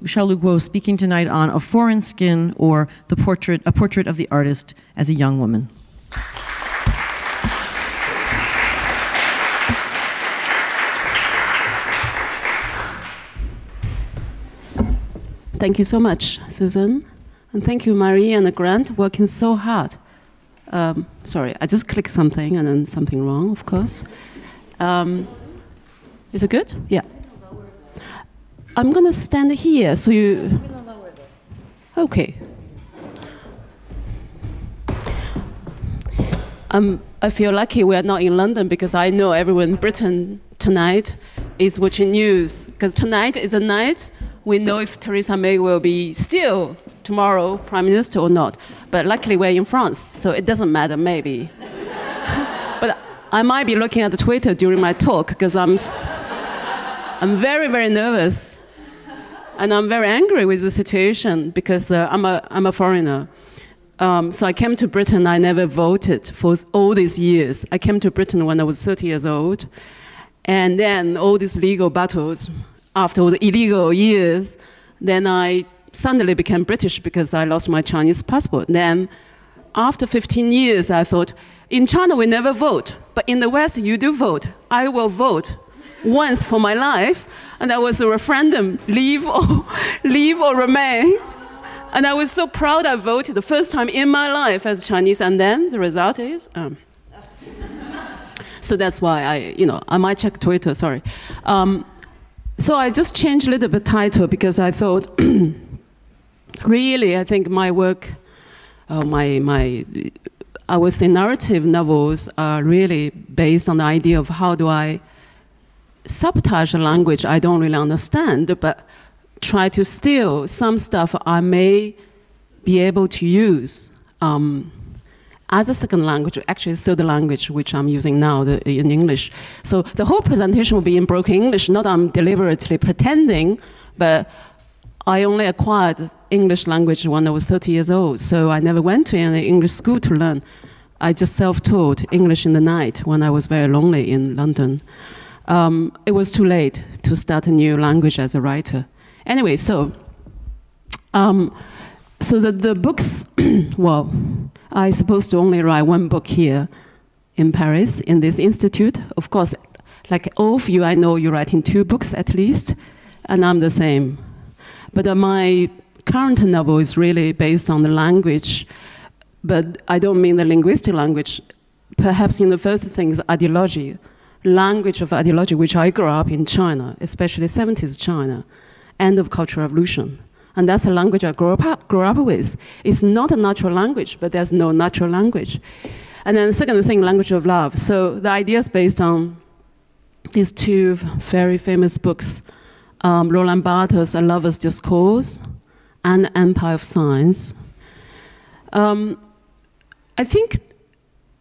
Xiaolu Gogh speaking tonight on A Foreign Skin, or a portrait of the artist as a young woman. Thank you so much, Susan. And thank you, Marie and Grant, working so hard. Sorry, I just clicked something and then something wrong, of course. Is it good? Yeah. I'm going to stand here so you... I'm going to lower this. Okay. I feel lucky we are not in London, because I know everyone in Britain tonight is watching news. Because tonight is a night we know if Theresa May will be still tomorrow Prime Minister or not. But luckily we're in France, so it doesn't matter, maybe. But I might be looking at the Twitter during my talk, because I'm very, very nervous. And I'm very angry with the situation, because I'm a foreigner. So I came to Britain, I never voted for all these years. I came to Britain when I was 30 years old. And then all these legal battles, after all the illegal years, then I suddenly became British because I lost my Chinese passport. Then after 15 years, I thought, in China we never vote, but in the West you do vote. I will vote once for my life. And that was a referendum, leave or remain. And I was so proud I voted the first time in my life as Chinese, and then the result is... So that's why I might check Twitter, sorry. So I just changed a little bit title, because I thought, really, I think my work, I would say narrative novels are really based on the idea of how do I sabotage a language I don't really understand, but try to steal some stuff I may be able to use as a second language, actually third language, which I'm using now in English. So the whole presentation will be in broken English, not I'm deliberately pretending, but I only acquired English language when I was 30 years old, so I never went to any English school to learn. I just self-taught English in the night when I was very lonely in London. It was too late to start a new language as a writer. Anyway, so the books, well, I supposed to only write one book here in Paris, in this institute. Of course, like all of you, I know you're writing 2 books at least, and I'm the same. But my current novel is really based on the language, but I don't mean the linguistic language. Perhaps in the first thing is ideology, language of ideology, which I grew up in China, especially 70s China, end of Cultural Revolution. And that's the language I grew up with. It's not a natural language, but there's no natural language. And then the second thing, language of love. So the idea is based on these 2 very famous books, Roland Barthes' A Lover's Discourse and Empire of Science. I think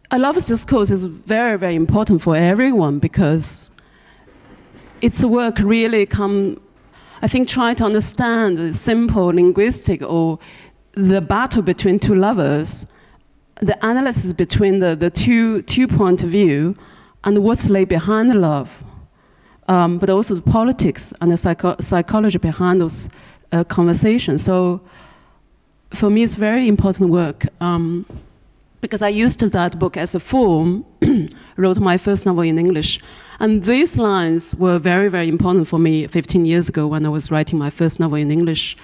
A Lover's Discourse is very, very important for everyone, because its work really I think try to understand the simple linguistic or the battle between 2 lovers, the analysis between the two point of view and what's lay behind love, but also the politics and the psychology behind those conversations. So for me, it's very important work, because I used that book as a form, wrote my first novel in English. And these lines were very, very important for me 15 years ago when I was writing my first novel in English.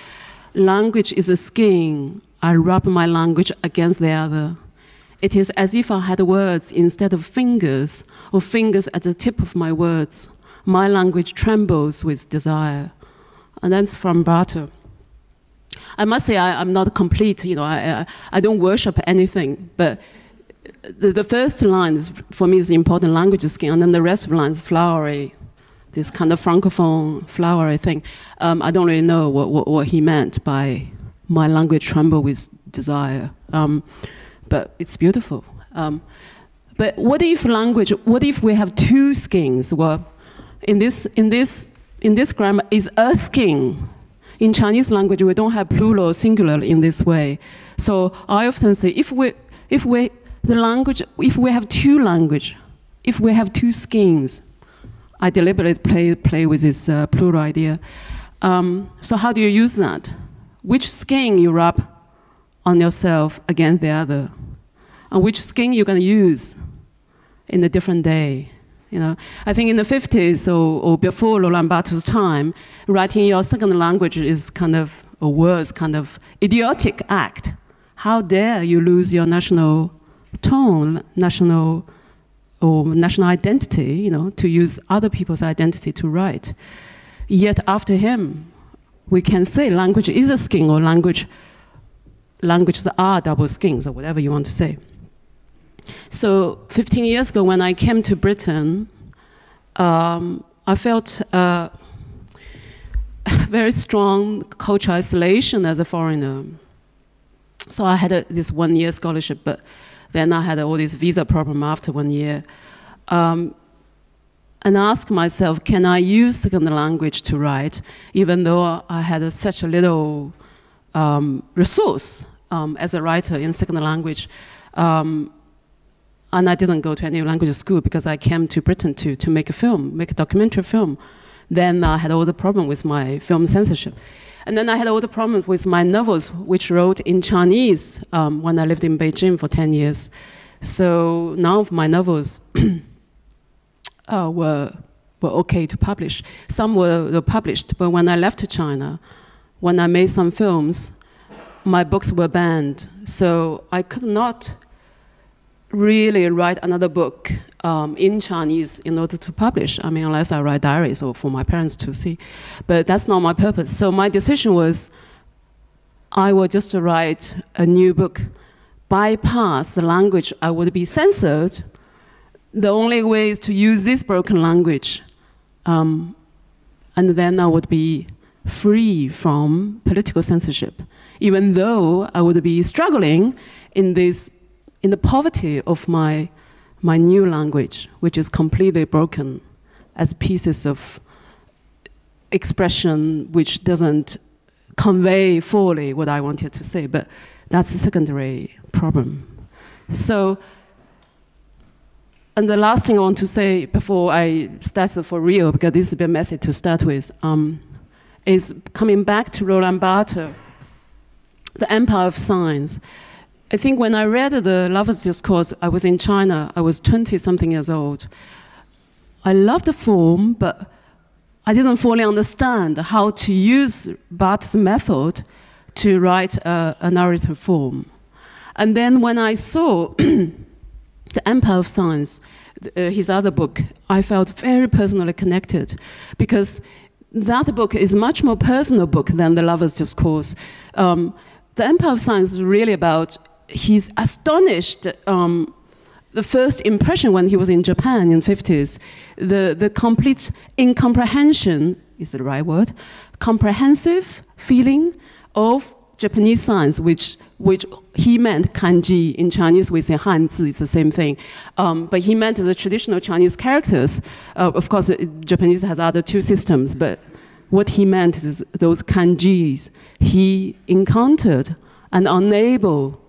Language is a skin. I rub my language against the other. It is as if I had words instead of fingers, or fingers at the tip of my words. My language trembles with desire. And that's from Barthes. I must say I'm not complete, I don't worship anything, but the first line is, for me, is the important language skin, and then the rest of the lines flowery, this kind of francophone flowery thing. I don't really know what he meant by my language tremble with desire, but it's beautiful. But what if we have 2 skins? Well, in this grammar is a skin. In Chinese language, we don't have plural or singular in this way. So I often say, if we have 2 language, if we have 2 skins, I deliberately play with this plural idea. So how do you use that? Which skin you rub on yourself against the other, and which skin you're going to use in a different day. You know, I think in the 50s or before Roland Barthes' time, writing your second language is kind of, or was kind of idiotic act. How dare you lose your national tone, national identity, you know, to use other people's identity to write. Yet after him, we can say language is a skin, or languages are double skins, or whatever you want to say. So 15 years ago, when I came to Britain, I felt very strong cultural isolation as a foreigner. So I had this 1-year scholarship, but then I had all this visa problem after 1 year. And I asked myself, can I use second language to write, even though I had such a little resource as a writer in second language. And I didn't go to any language school because I came to Britain to make a film, make a documentary film. Then I had all the problem with my film censorship. And then I had all the problems with my novels, which wrote in Chinese when I lived in Beijing for 10 years. So none of my novels were okay to publish. Some were published, but when I left China, when I made some films, my books were banned. So I could not really write another book in Chinese in order to publish. I mean, unless I write diaries or for my parents to see. But that's not my purpose. So my decision was, I will just write a new book, bypass the language I would be censored. The only way is to use this broken language. And then I would be free from political censorship, even though I would be struggling in the poverty of my new language, which is completely broken as pieces of expression which doesn't convey fully what I wanted to say, but that's a secondary problem. So, and the last thing I want to say before I start for real, because this is a bit messy to start with, is coming back to Roland Barthes, The Empire of Signs. I think when I read the Lover's Discourse, I was in China, I was 20-something years old. I loved the form, but I didn't fully understand how to use Barthes' method to write a narrative form. And then when I saw The Empire of Signs, his other book, I felt very personally connected, because that book is a much more personal book than The Lover's Discourse. The Empire of Signs is really about, he's astonished, the first impression when he was in Japan in the 50s, the complete incomprehension, is the right word, comprehensive feeling of Japanese signs, which he meant kanji. In Chinese we say hanzi, it's the same thing. But he meant the traditional Chinese characters. Of course, Japanese has other two systems, but what he meant is those kanjis he encountered and unable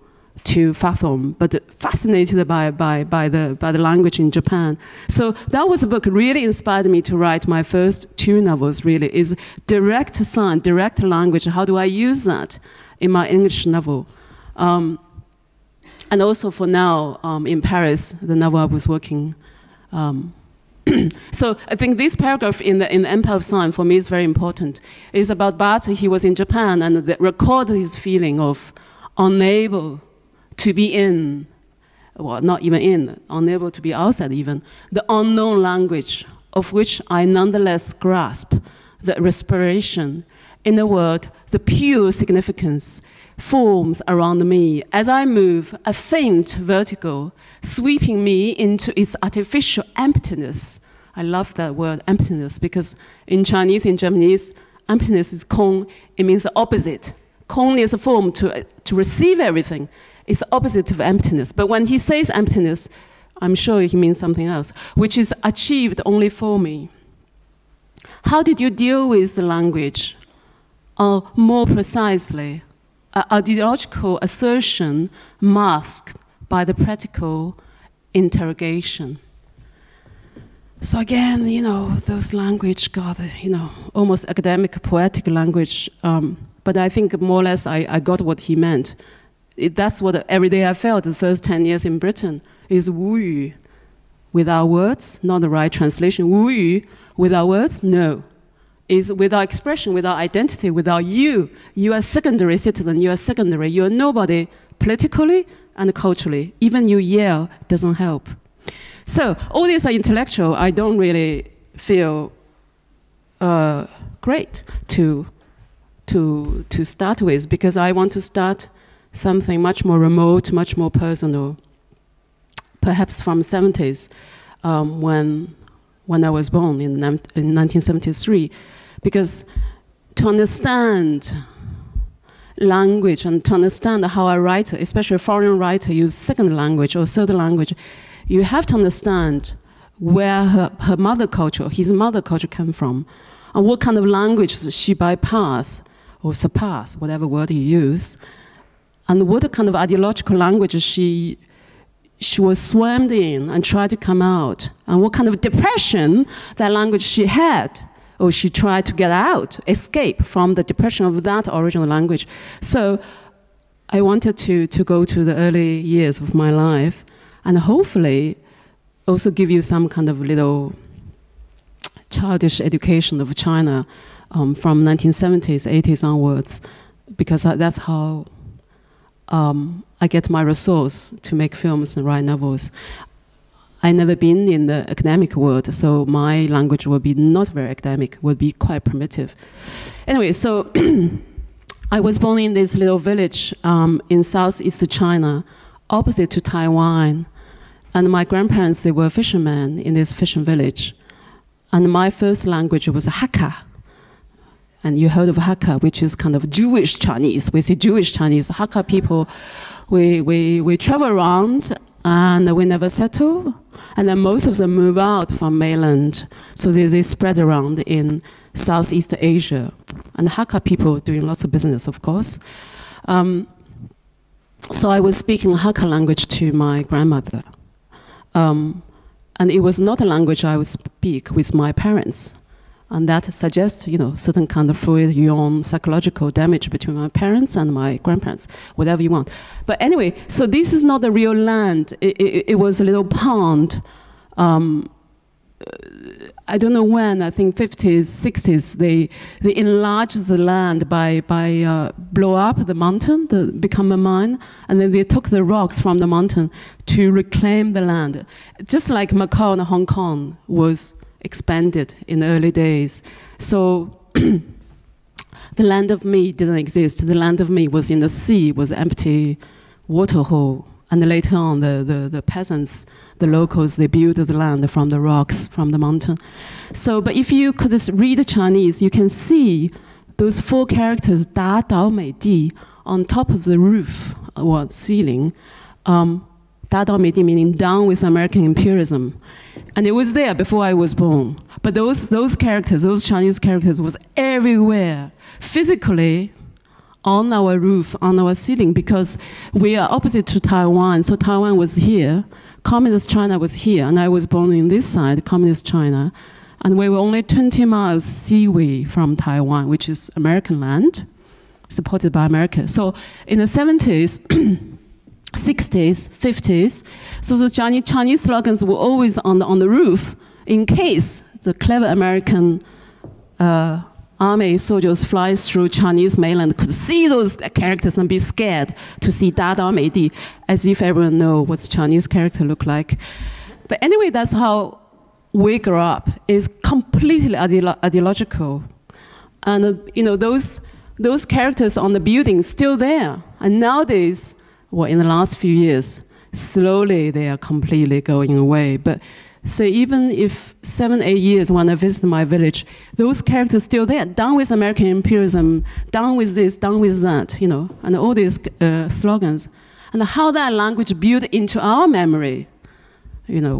to fathom, but fascinated by the language in Japan. So that was a book really inspired me to write my first two novels, really, is direct sign, direct language. How do I use that in my English novel? And also for now, in Paris, the novel I was working. So I think this paragraph in the Empire of Sign for me is very important. It's about Barthes. He was in Japan and recorded his feeling of unable to be in, well, not even in, unable to be outside even, the unknown language of which I nonetheless grasp the respiration. In a word, the pure significance forms around me. As I move, a faint vertigo sweeping me into its artificial emptiness. I love that word, emptiness, because in Chinese, in Japanese, emptiness is kong. It means the opposite. Kong is a form to receive everything. It's the opposite of emptiness. But when he says emptiness, I'm sure he means something else, which is achieved only for me. How did you deal with the language? Or more precisely, an ideological assertion masked by the practical interrogation. So again, you know, those language got, you know, almost academic, poetic language. But I think more or less I got what he meant. That's what every day I felt the first 10 years in Britain, is 无语 without words, not the right translation. 无语 without words, no. Is without expression, without identity, without you. You are secondary citizen, you are secondary, you are nobody politically and culturally. Even you yell doesn't help. So all these are intellectual. I don't really feel great to start with, because I want to start something much more remote, much more personal. Perhaps from 70s, when I was born in 1973, because to understand language and to understand how a writer, especially a foreign writer, use second language or third language, you have to understand where her mother culture, his mother culture came from, and what kind of language she bypassed or surpassed, whatever word you use, and what kind of ideological language she was swarmed in and tried to come out, and what kind of depression that language she had, or she tried to get out, escape from the depression of that original language. So I wanted to go to the early years of my life, and hopefully also give you some kind of little childish education of China from 1970s, 80s onwards, because that's how I get my resource to make films and write novels. I never been in the academic world, so my language will be not very academic, will be quite primitive. Anyway, so I was born in this little village in southeast China, opposite to Taiwan. And my grandparents, they were fishermen in this fishing village. And my first language was Hakka. And you heard of Hakka, which is kind of Jewish Chinese. We say Jewish Chinese. Hakka people, we travel around and we never settle. And then most of them move out from mainland. So they spread around in Southeast Asia. And Hakka people doing lots of business, of course. So I was speaking Hakka language to my grandmother. And it was not a language I would speak with my parents. And that suggests, you know, certain kind of fluid, yuan, psychological damage between my parents and my grandparents, whatever you want. But anyway, so this is not the real land. It was a little pond. I don't know when, I think 50s, 60s, they enlarged the land by blow up the mountain, become a mine, and then they took the rocks from the mountain to reclaim the land. Just like Macau and Hong Kong was expanded in the early days. So the land of me didn't exist. The land of me was in the sea, was an empty water hole. And later on, the peasants, the locals, they built the land from the rocks, from the mountain. So, but if you could read the Chinese, you can see those four characters, Da, Dao, Mei, Di, on top of the roof or ceiling. Da, Dao, Mei, Di meaning down with American imperialism. And it was there before I was born. But those characters, those Chinese characters, was everywhere, physically, on our roof, on our ceiling, because we are opposite to Taiwan. So Taiwan was here, Communist China was here, and I was born in this side, Communist China. And we were only 20 miles seaway from Taiwan, which is American land, supported by America. So in the 70s, 60s, 50s, so the Chinese slogans were always on the roof, in case the clever American army soldiers flying through Chinese mainland could see those characters and be scared to see Da, Dao, Mei, Di, as if everyone knows what Chinese character look like. But anyway, that's how we grew up. It's completely ideological. And you know, those characters on the building still there. And nowadays, well, in the last few years, slowly they are completely going away. But so even if 7, 8 years when I visit my village, those characters still there, down with American imperialism, down with this, down with that, you know, and all these slogans. And how that language built into our memory, you know,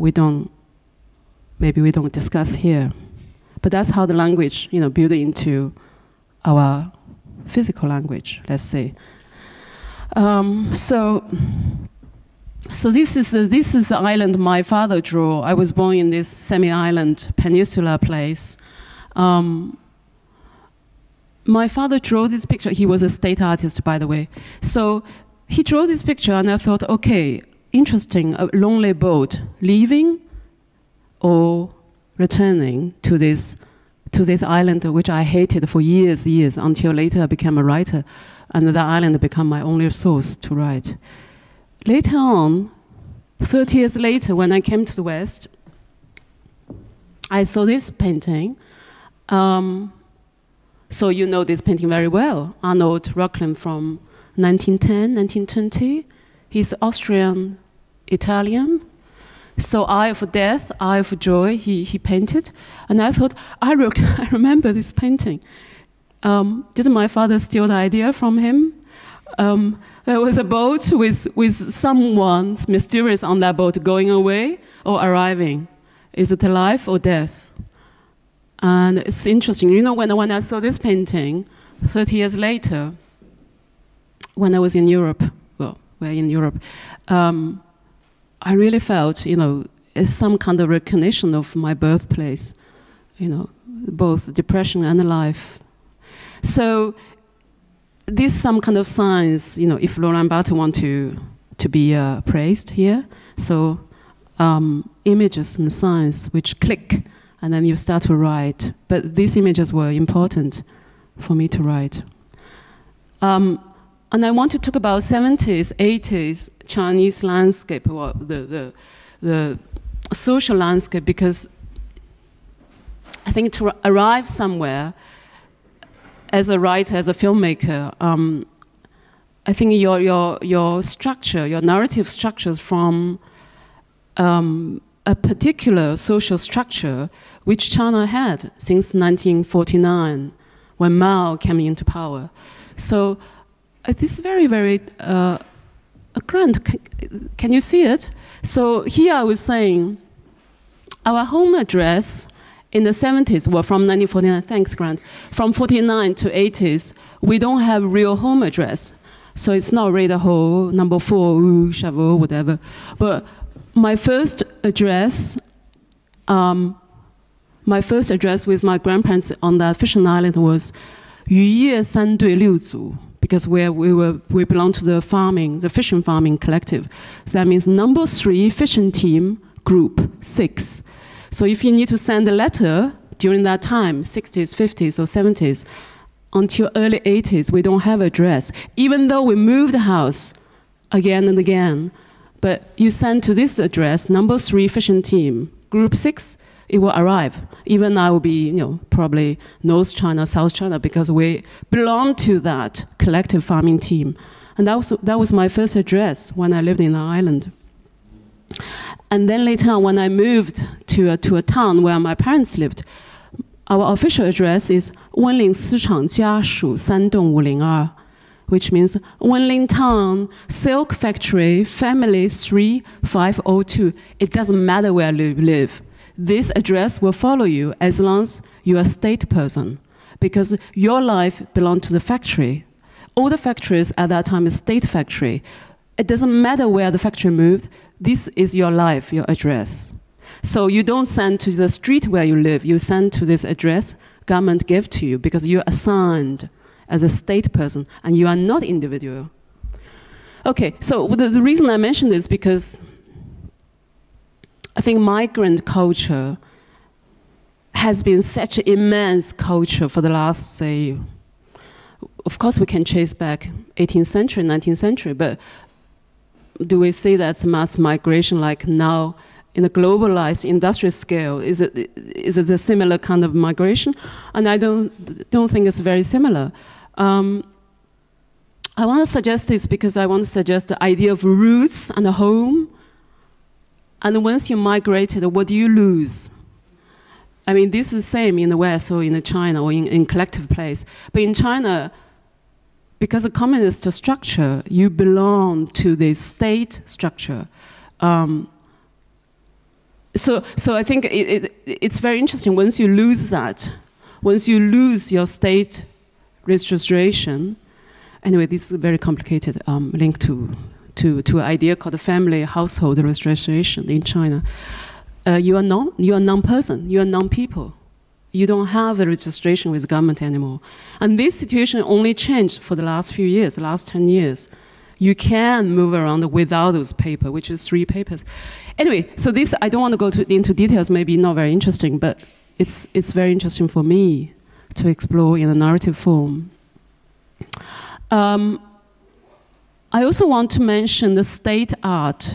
maybe we don't discuss here. But that's how the language, you know, built into our physical language, let's say. So So this is the island my father drew. I was born in this semi-island peninsula place. My father drew this picture. He was a state artist, by the way. So he drew this picture, and I thought, okay, interesting, a lonely boat, leaving or returning to this island, which I hated for years, until later I became a writer, and that island became my only source to write. Later on, 30 years later, when I came to the West, I saw this painting. So you know this painting very well. Arnold Röchlin from 1910, 1920. He's Austrian-Italian. So Eye of Death, Eye of Joy, he painted. And I thought, I remember this painting. Didn't my father steal the idea from him? There was a boat with someone mysterious on that boat going away or arriving. Is it life or death? And it's interesting. You know, when I saw this painting 30 years later, when I was in Europe, well, we're in Europe, I really felt, you know, it's some kind of recognition of my birthplace, you know, both depression and life. So this some kind of signs, you know, if Roland Barthes want to be praised here, so images and signs which click, and then you start to write. But these images were important for me to write. And I want to talk about 70s, 80s Chinese landscape, or the social landscape, because I think to arrive somewhere as a writer, as a filmmaker, I think your structure, your narrative structures from a particular social structure which China had since 1949, when Mao came into power. So this is very, very grand. Can you see it? So here I was saying, our home address in the 70s were from 1949, thanks Grant, from 49 to 80s, we don't have real home address. So it's not Idaho, number 4, Xiaolu, whatever. But my first address with my grandparents on that fishing island was 渔业三队六组, because we belong to the fishing farming collective. So that means number 3 fishing team, group 6. So if you need to send a letter during that time, 60s, 50s, or 70s, until early 80s, we don't have address, even though we moved the house again and again. But you send to this address, number 3 fishing team, group 6, it will arrive. Even I will be, you know, probably North China, South China, because we belong to that collective farming team. And that was my first address when I lived in the island. And then later on, when I moved to a town where my parents lived, our official address is 温岭丝厂家属3栋502, which means Wenling Town, Silk Factory, Family 3502. It doesn't matter where you live. This address will follow you as long as you're a state person, because your life belonged to the factory. All the factories at that time is state factory. It doesn't matter where the factory moved. This is your life, your address. So you don't send to the street where you live. You send to this address government gave to you, because you're assigned as a state person, and you are not individual. Okay, so the reason I mention this is because I think migrant culture has been such an immense culture for the last, say, of course we can chase back 18th century, 19th century, but do we say that's mass migration like now in a globalized industrial scale? Is it a similar kind of migration? And I don't think it's very similar. I want to suggest this because I want to suggest the idea of roots and a home. And once you migrated, what do you lose? I mean, this is the same in the West or in China or in collective place. But in China, because of communist structure, you belong to the state structure. So I think it's very interesting once you lose that, once you lose your state registration. Anyway, this is a very complicated link to to an idea called family household registration in China. You are non-person, you are non-people. You don't have a registration with government anymore. And this situation only changed for the last few years, the last 10 years. You can move around without those papers, which is 3 papers. Anyway, so this, I don't want to go into details, maybe not very interesting, but it's very interesting for me to explore in a narrative form. I also want to mention the state art.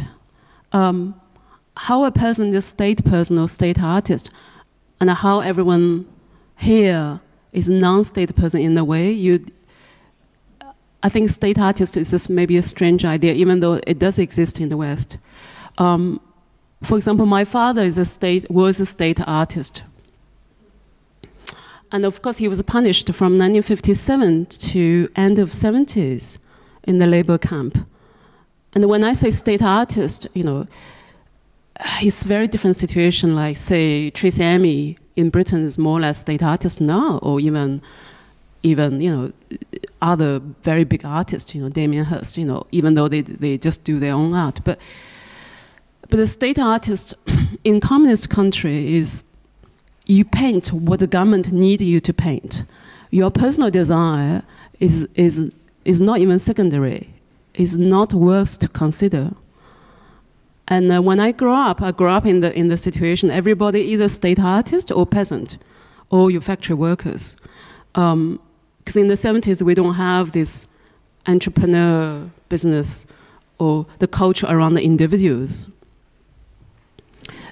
How a person is state person or state artist, and how everyone here is non-state person in a way. I think state artist is just maybe a strange idea, even though it does exist in the West. For example, my father was a state artist. And of course, he was punished from 1957 to end of 70s in the labor camp. And when I say state artist, you know, it's a very different situation, like, say, Tracy Emin in Britain is more or less state artist now, or even you know, other very big artists, you know, Damien Hirst, you know, even though they just do their own art. But the state artist in communist country is you paint what the government needs you to paint. Your personal desire is not even secondary, is not worth to consider. And when I grew up in the situation, everybody either state artist or peasant, or your factory workers. Because in the 70s, we don't have this entrepreneur business or the culture around the individuals.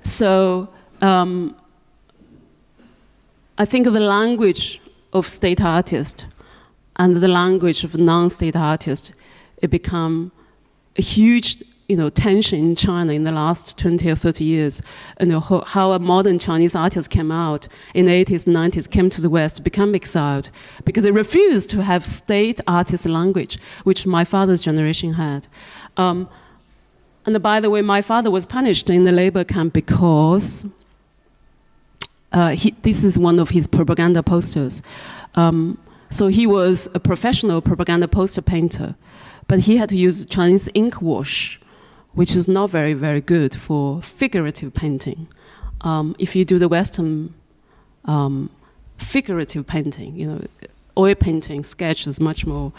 So I think the language of state artist and the language of non-state artist, it become a huge, you know, tension in China in the last 20 or 30 years. And how a modern Chinese artist came out in the 80s, 90s, came to the West, become exiled, because they refused to have state artist language, which my father's generation had. And by the way, my father was punished in the labor camp because this is one of his propaganda posters. So he was a professional propaganda poster painter, but he had to use Chinese ink wash, which is not very, very good for figurative painting. If you do the Western figurative painting, you know, oil painting, sketch is much more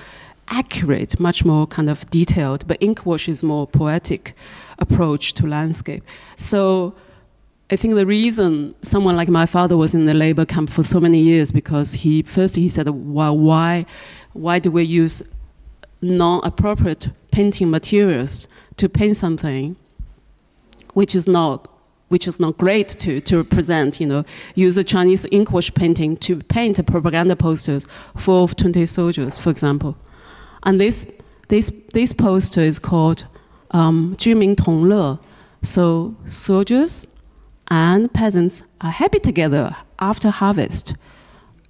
accurate, much more kind of detailed, but ink wash is more poetic approach to landscape. So I think the reason someone like my father was in the labor camp for so many years, because he said, well, why do we use non-appropriate painting materials to paint something which is not great to present, you know, use a Chinese ink wash painting to paint propaganda posters full of 20 soldiers, for example. And this poster is called 居民同乐. So soldiers and peasants are happy together after harvest.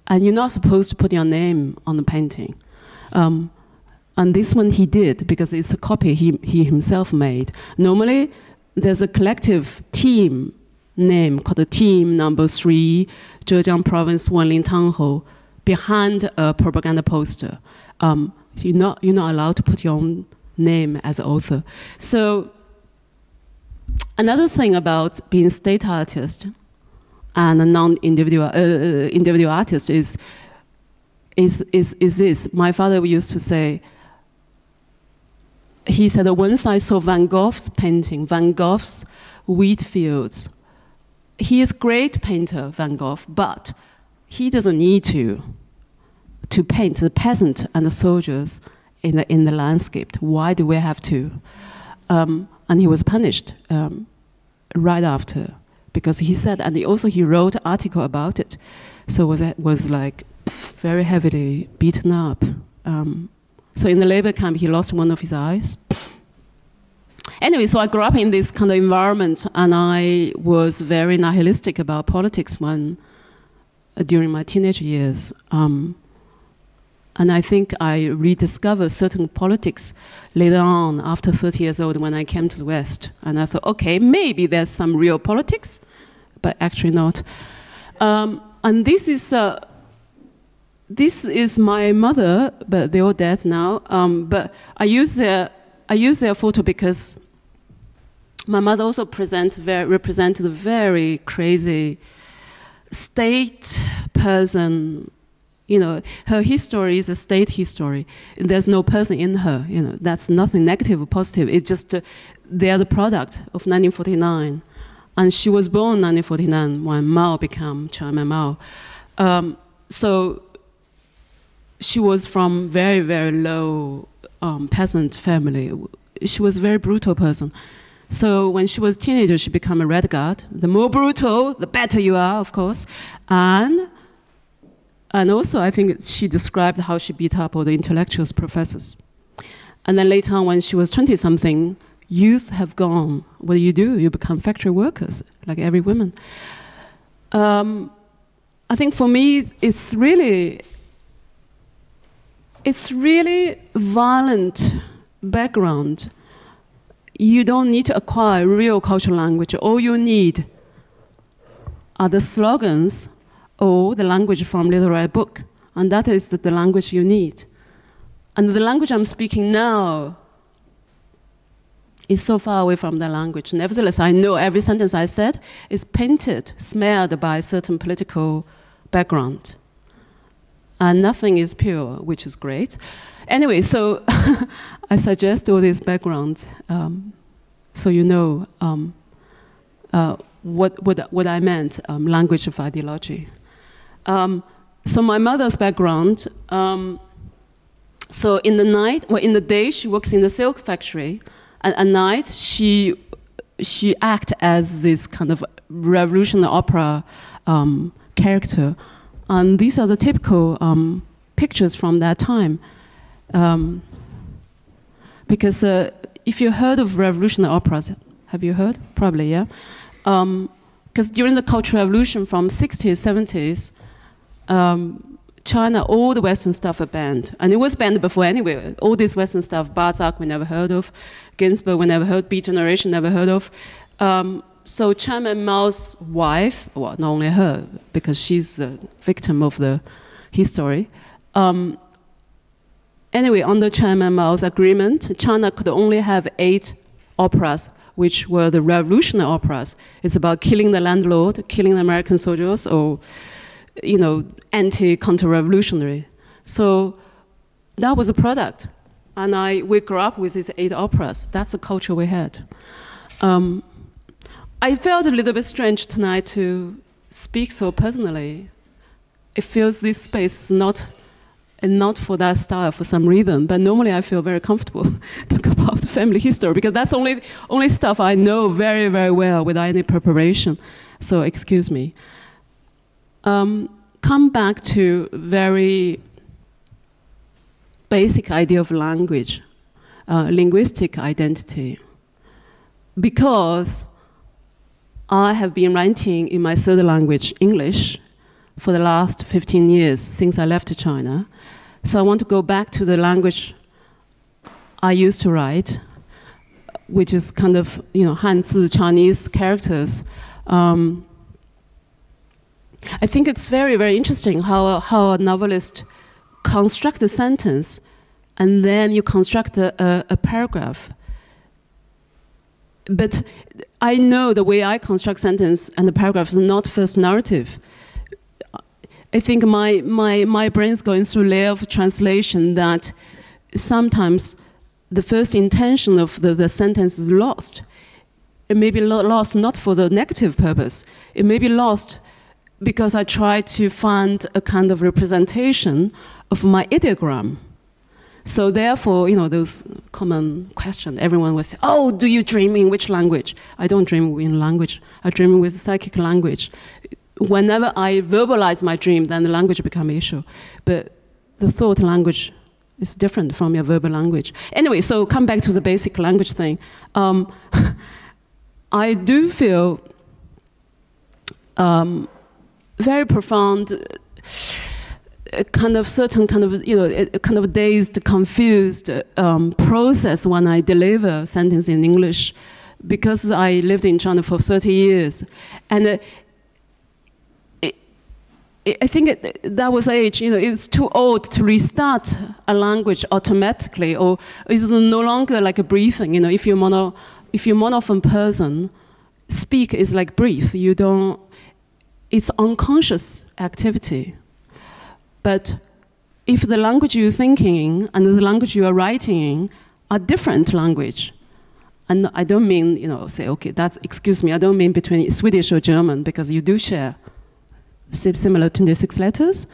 And you're not supposed to put your name on the painting. And this one he did, because it's a copy he himself made. Normally, there's a collective team name called the Team Number 3, Zhejiang Province, Wanling Tanghou, behind a propaganda poster. You're not allowed to put your own name as an author. So another thing about being state artist and a non-individual individual artist is this. My father used to say, he said that once I saw Van Gogh's painting, Van Gogh's wheat fields. He is a great painter, Van Gogh, but he doesn't need to paint the peasant and the soldiers in the landscape. Why do we have to? And he was punished right after, because he said, and he wrote an article about it. So was like very heavily beaten up. So in the labor camp, he lost one of his eyes. Anyway, so I grew up in this kind of environment, and I was very nihilistic about politics during my teenage years. And I think I rediscovered certain politics later on, after 30 years old, when I came to the West. And I thought, okay, maybe there's some real politics, but actually not. And this is my mother, but they're all dead now. But I use I use their photo because my mother also represented a very crazy state person. You know, her history is a state history. There's no person in her. You know, that's nothing negative or positive. It's just they are the product of 1949, and she was born in 1949 when Mao became Chairman Mao. So she was from very, very low peasant family. She was a very brutal person. So when she was a teenager, she became a red guard. The more brutal, the better you are, of course. And also, I think she described how she beat up all the intellectuals, professors. And then later on, when she was 20-something, youth have gone. What do? You become factory workers, like every woman. I think for me, it's really violent background. You don't need to acquire real cultural language. All you need are the slogans or the language from literary book. And that is the language you need. And the language I'm speaking now is so far away from the language. Nevertheless, I know every sentence I said is painted, smeared by a certain political background. And nothing is pure, which is great. Anyway, so I suggest all this background so you know what I meant, language of ideology. So my mother's background, so in the night, well, in the day she works in the silk factory, and at night she acts as this kind of revolutionary opera character. And these are the typical pictures from that time. Because if you heard of revolutionary operas, have you heard? Probably, yeah. Because during the Cultural Revolution from 60s, 70s, China, all the Western stuff were banned. And it was banned before anyway. All this Western stuff, Balzac we never heard of, Ginsberg we never heard, Beat Generation never heard of. So Chairman Mao's wife, well, not only her, because she's the victim of the history. Anyway, under Chairman Mao's agreement, China could only have 8 operas, which were the revolutionary operas. It's about killing the landlord, killing the American soldiers, or, you know, anti-counter-revolutionary. So that was a product. And we grew up with these 8 operas. That's the culture we had. I felt a little bit strange tonight to speak so personally. It feels this space is not for that style for some reason, but normally I feel very comfortable to talk about family history because that's only stuff I know very, very well without any preparation. So excuse me. Come back to very basic idea of language, linguistic identity. Because I have been writing in my third language, English, for the last 15 years since I left China. So I want to go back to the language I used to write, which is kind of, you know, Hanzi Chinese characters. I think it's very, very interesting how a novelist constructs a sentence and then you construct a paragraph. But I know the way I construct sentence and the paragraph is not first narrative. I think my brain's going through a layer of translation that sometimes the first intention of the sentence is lost. It may be lost not for the negative purpose. It may be lost because I try to find a kind of representation of my ideogram. So therefore, you know, those common questions, everyone will say, oh, do you dream in which language? I don't dream in language. I dream with psychic language. Whenever I verbalize my dream, then the language becomes an issue. But the thought language is different from your verbal language. Anyway, so come back to the basic language thing. I do feel very profound kind of certain kind of, you know, a kind of dazed, confused process when I deliver a sentence in English, because I lived in China for 30 years. And I think that was age, it was too old to restart a language automatically, or it's no longer like a breathing. If you're monophone person, speak is like breathe. It's unconscious activity. But if the language you're thinking in and the language you are writing in are different language, and I don't mean, say, okay, excuse me, I don't mean between Swedish or German, because you do share similar 26 letters.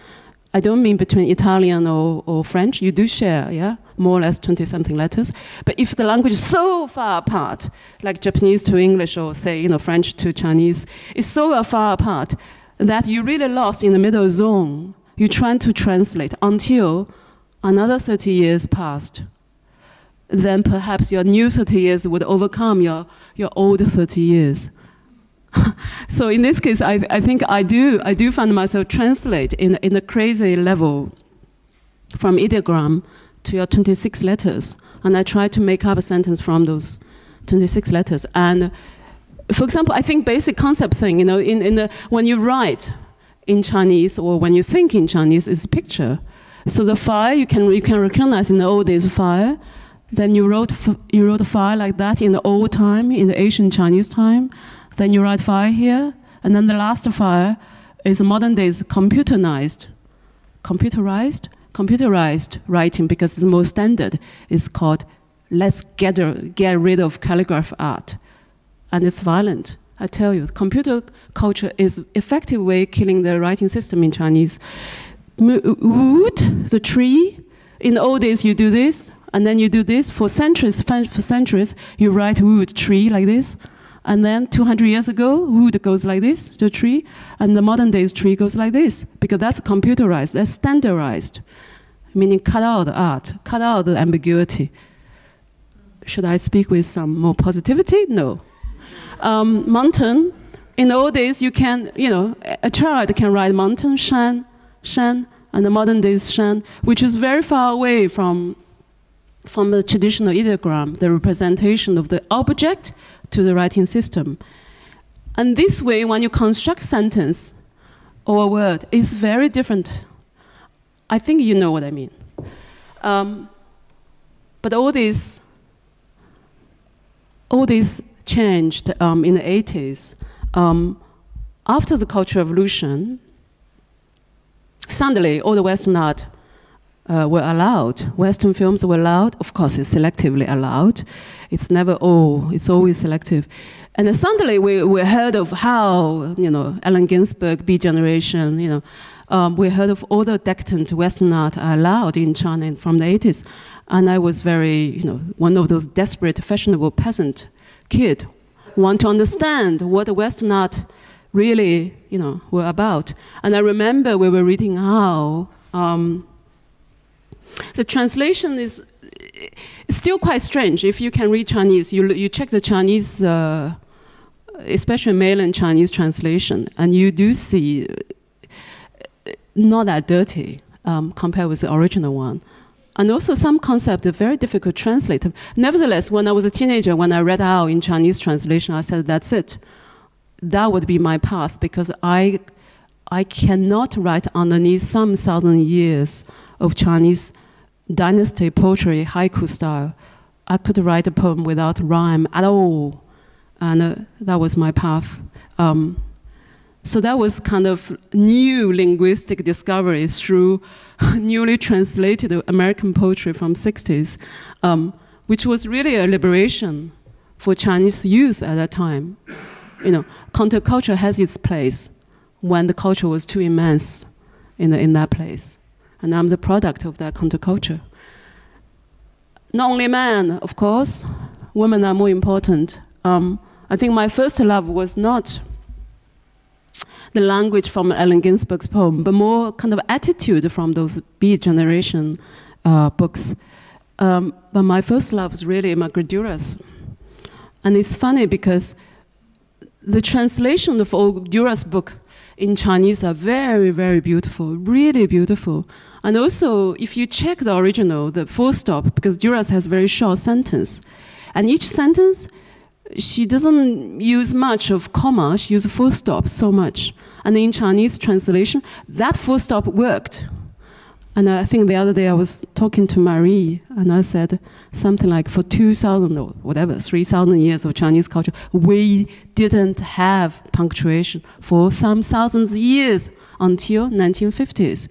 I don't mean between Italian or French. You do share, yeah, more or less 20-something letters. But if the language is so far apart, like Japanese to English or say, French to Chinese, is so far apart that you're really lost in the middle zone. You're trying to translate until another 30 years passed. Then perhaps your new 30 years would overcome your old 30 years. So in this case, I think I do find myself translate in a crazy level from ideogram to your 26 letters. And I try to make up a sentence from those 26 letters. And for example, I think basic concept thing, when you write in Chinese or when you think in Chinese is picture. So the fire you can recognize in the old days fire. Then you wrote fire like that in the old time, in the ancient Chinese time. Then you write fire here, and then the last fire is modern days computerized writing, because it's more standard. It's called let's get rid of calligraph art, and it's violent. I tell you, computer culture is effective way killing the writing system in Chinese. Wood, the tree. In the old days, you do this, and then you do this for centuries. You write wood, tree like this. And then 200 years ago, wood goes like this, the tree, and the modern days tree goes like this, because that's computerized, that's standardized, meaning cut out the art, cut out the ambiguity. Should I speak with some more positivity? No. Mountain, in the old days, you can, a child can write mountain, shan, and the modern days shan, which is very far away from the traditional ideogram, the representation of the object to the writing system. And this way, when you construct a sentence or a word, it's very different. I think you know what I mean. But all this changed in the 80s. After the Cultural Revolution, suddenly all the Western art were allowed. Western films were allowed. Of course, it's selectively allowed. It's never all. It's always selective. And then suddenly we heard of how, Allen Ginsberg, Beat Generation, we heard of all the decadent Western art are allowed in China from the 80s. And I was very, one of those desperate, fashionable peasant kid, want to understand what the Western art really, were about. And I remember we were reading how the translation is still quite strange. If you can read Chinese, you check the Chinese, especially mainland Chinese translation, and you do see not that dirty compared with the original one. And also some concepts are very difficult to translate. Nevertheless, when I was a teenager, when I read out in Chinese translation, I said, that's it. That would be my path, because I cannot write underneath some 1,000 years of Chinese dynasty poetry, haiku style. I could write a poem without rhyme at all. And that was my path. So that was kind of new linguistic discoveries through newly translated American poetry from 60s, which was really a liberation for Chinese youth at that time. Counterculture has its place when the culture was too immense in that place. And I'm the product of that counterculture. Not only men, of course, women are more important. I think my first love was not the language from Allen Ginsberg's poem, but more kind of attitude from those Beat Generation books. But my first love was really Margaret Duras. And it's funny because the translation of Duras' book in Chinese are very, very beautiful, really beautiful. And also, if you check the original, the full stop, because Duras has very short sentence, and each sentence, she doesn't use much of comma, she uses full stop so much. And in Chinese translation, that full stop worked. And I think the other day I was talking to Marie, and I said something like, for 2,000 or whatever, 3,000 years of Chinese culture, we didn't have punctuation for some thousands of years until 1950s.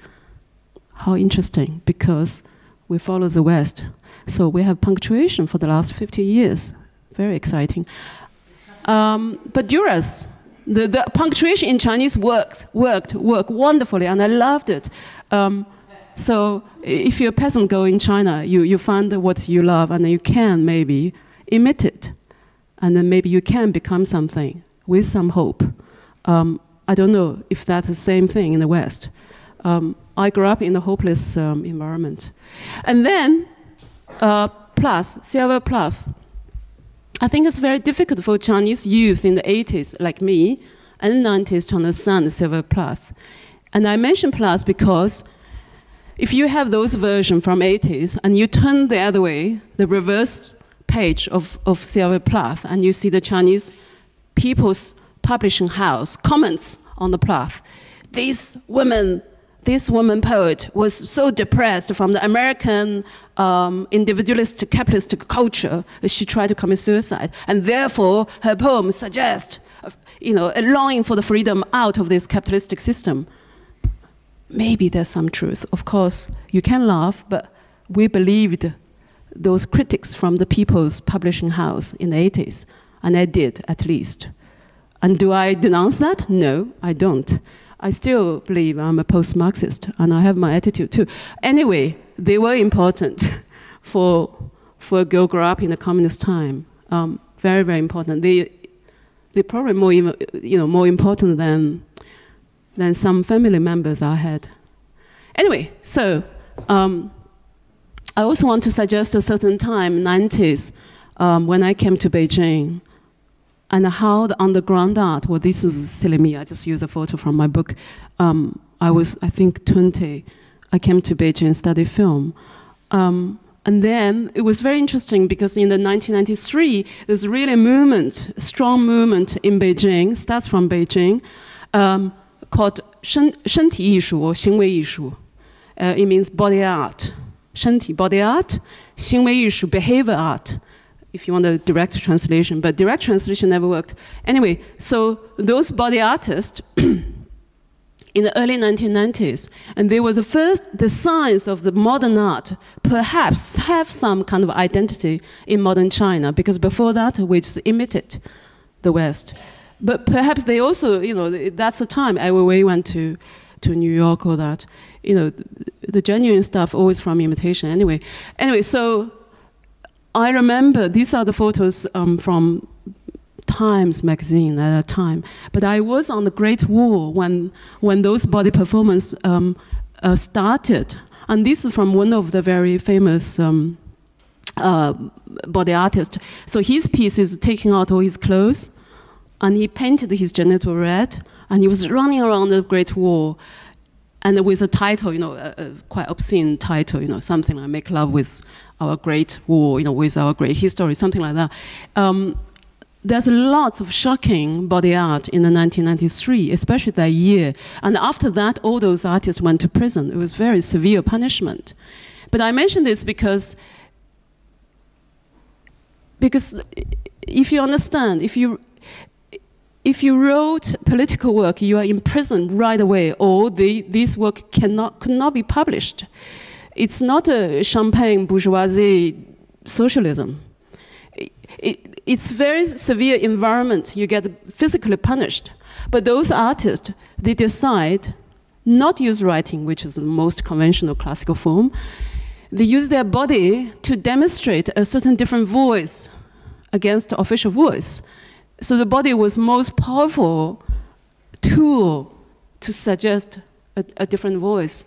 How interesting, because we follow the West. So we have punctuation for the last 50 years. Very exciting. But Duras, the punctuation in Chinese worked wonderfully, and I loved it. So if you're a peasant girl in China, you find what you love, and you can maybe imitate it. And then maybe you can become something with some hope. I don't know if that's the same thing in the West. I grew up in a hopeless environment. And then, Silver Plath. I think it's very difficult for Chinese youth in the 80s, like me, and 90s to understand the Silver Plath. And I mention Plath because if you have those versions from 80s and you turn the other way, the reverse page of Silver Plath, and you see the Chinese People's Publishing House comments on the Plath, this woman poet was so depressed from the American individualist capitalist culture that she tried to commit suicide, and therefore her poems suggest, a longing for the freedom out of this capitalistic system. Maybe there's some truth. Of course, you can laugh, but we believed those critics from the People's Publishing House in the 80s, and I did, at least. And do I denounce that? No, I don't. I still believe I'm a post-Marxist, and I have my attitude too. Anyway, they were important for a girl grew up in the communist time. Very, very important. They probably more important than some family members I had. Anyway, so I also want to suggest a certain time, 90s, when I came to Beijing, and how the underground art, well, this is silly me, I just use a photo from my book. I was, I think, 20. I came to Beijing and studied film. And then it was very interesting because in the 1993, there's really a movement, a strong movement in Beijing, starts from Beijing, called 身体艺术 or 行为艺术. It means body art. 身体, body art, 行为艺术, behavior art. If you want a direct translation, but direct translation never worked. Anyway, so those body artists in the early 1990s, and they were the signs of the modern art, perhaps have some kind of identity in modern China, because before that, we just imitate the West. But perhaps they also, that's the time Ai Weiwei went to New York or that. The genuine stuff always from imitation anyway. Anyway, so I remember, these are the photos from Times magazine at that time. But I was on the Great Wall when those body performances started. And this is from one of the very famous body artists. So his piece is taking out all his clothes, and he painted his genital red, and he was running around the Great Wall, and with a title, a quite obscene title, something like "Make Love with Our Great War," with our great history, something like that. There's lots of shocking body art in the 1993, especially that year. And after that, all those artists went to prison. It was very severe punishment. But I mention this because if you understand, if you wrote political work, you are imprisoned right away, or this work could not be published. It's not a champagne bourgeoisie socialism. It's very severe environment. You get physically punished. But those artists, they decide not use writing, which is the most conventional classical form. They use their body to demonstrate a certain different voice against the official voice. So the body was most powerful tool to suggest a different voice.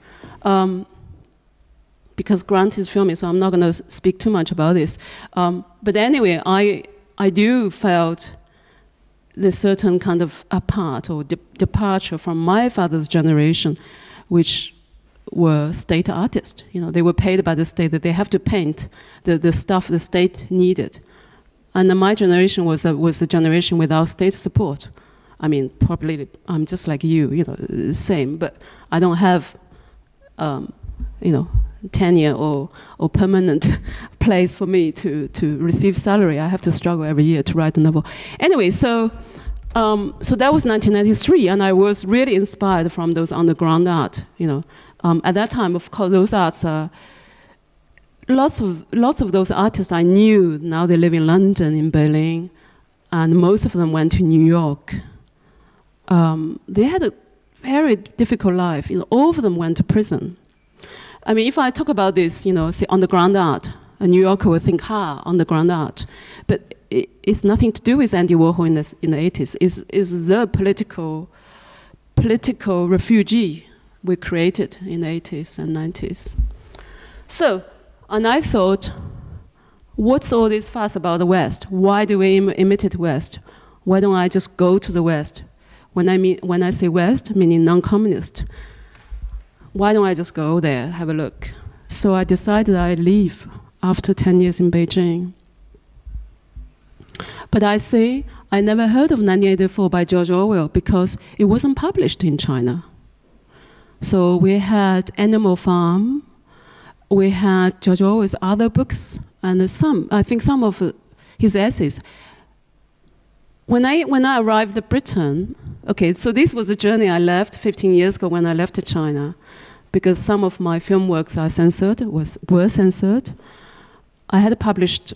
Because Grant is filming, so I'm not going to speak too much about this. But anyway, I do felt the certain kind of apart or departure from my father's generation, which were state artists. They were paid by the state, that they have to paint the stuff the state needed. And my generation was a generation without state support. I mean, probably I'm just like you know, same, but I don't have, you know, tenure or permanent place for me to receive salary. I have to struggle every year to write a novel. Anyway, so that was 1993, and I was really inspired from those underground art. You know, at that time, of course, those arts are lots of those artists I knew. Now they live in London, in Berlin, and most of them went to New York. They had a very difficult life. You know, all of them went to prison. I mean, if I talk about this, you know, say underground art, a New Yorker would think, underground art. But it's nothing to do with Andy Warhol in the 80s. It's the political refugee we created in the 80s and 90s. So, and I thought, what's all this fuss about the West? Why do we imitate West? Why don't I just go to the West? When I say West, meaning non-communist. Why don't I just go there, have a look? So I decided I'd leave after 10 years in Beijing. But I say, I never heard of 1984 by George Orwell because it wasn't published in China. So we had Animal Farm, we had George Orwell's other books, and I think some of his essays. When I arrived in Britain, okay, so this was a journey I left 15 years ago when I left China, because some of my film works are censored, were censored. I had published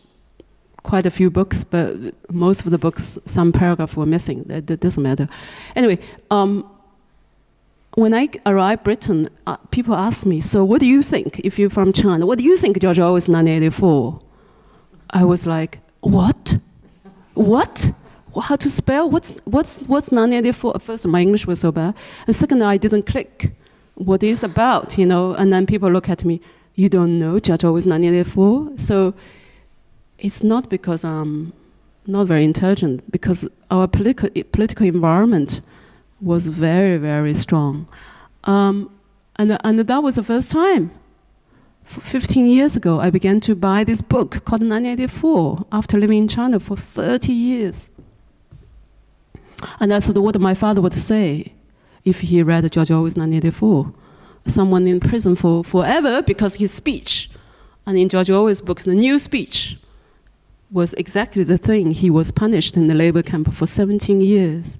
quite a few books, but most of the books, some paragraphs were missing. That doesn't matter. Anyway, when I arrived in Britain, people asked me, so what do you think, if you're from China, what do you think George Orwell's 1984? I was like, what? What? How to spell? What's 1984? First, my English was so bad. And second, I didn't click what it's about, you know. And then people look at me, you don't know George Orwell's 1984? So it's not because I'm not very intelligent, because our political environment was very, very strong. And that was the first time. 15 years ago, I began to buy this book called 1984 after living in China for 30 years. And I thought what my father would say if he read George Orwell's 1984. Someone in prison for forever because his speech. And in George Orwell's book, the new speech was exactly the thing. He was punished in the labor camp for 17 years.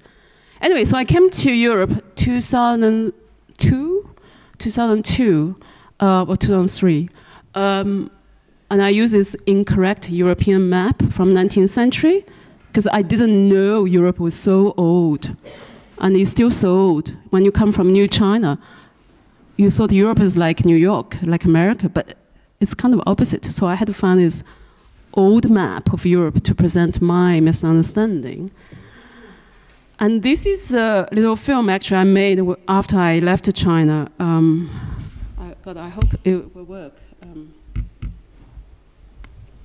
Anyway, so I came to Europe 2002 or 2003. And I used this incorrect European map from 19th century because I didn't know Europe was so old. And it's still so old. When you come from New China, you thought Europe is like New York, like America, but it's kind of opposite. So I had to find this old map of Europe to present my misunderstanding. And this is a little film actually I made after I left China. I hope it will work.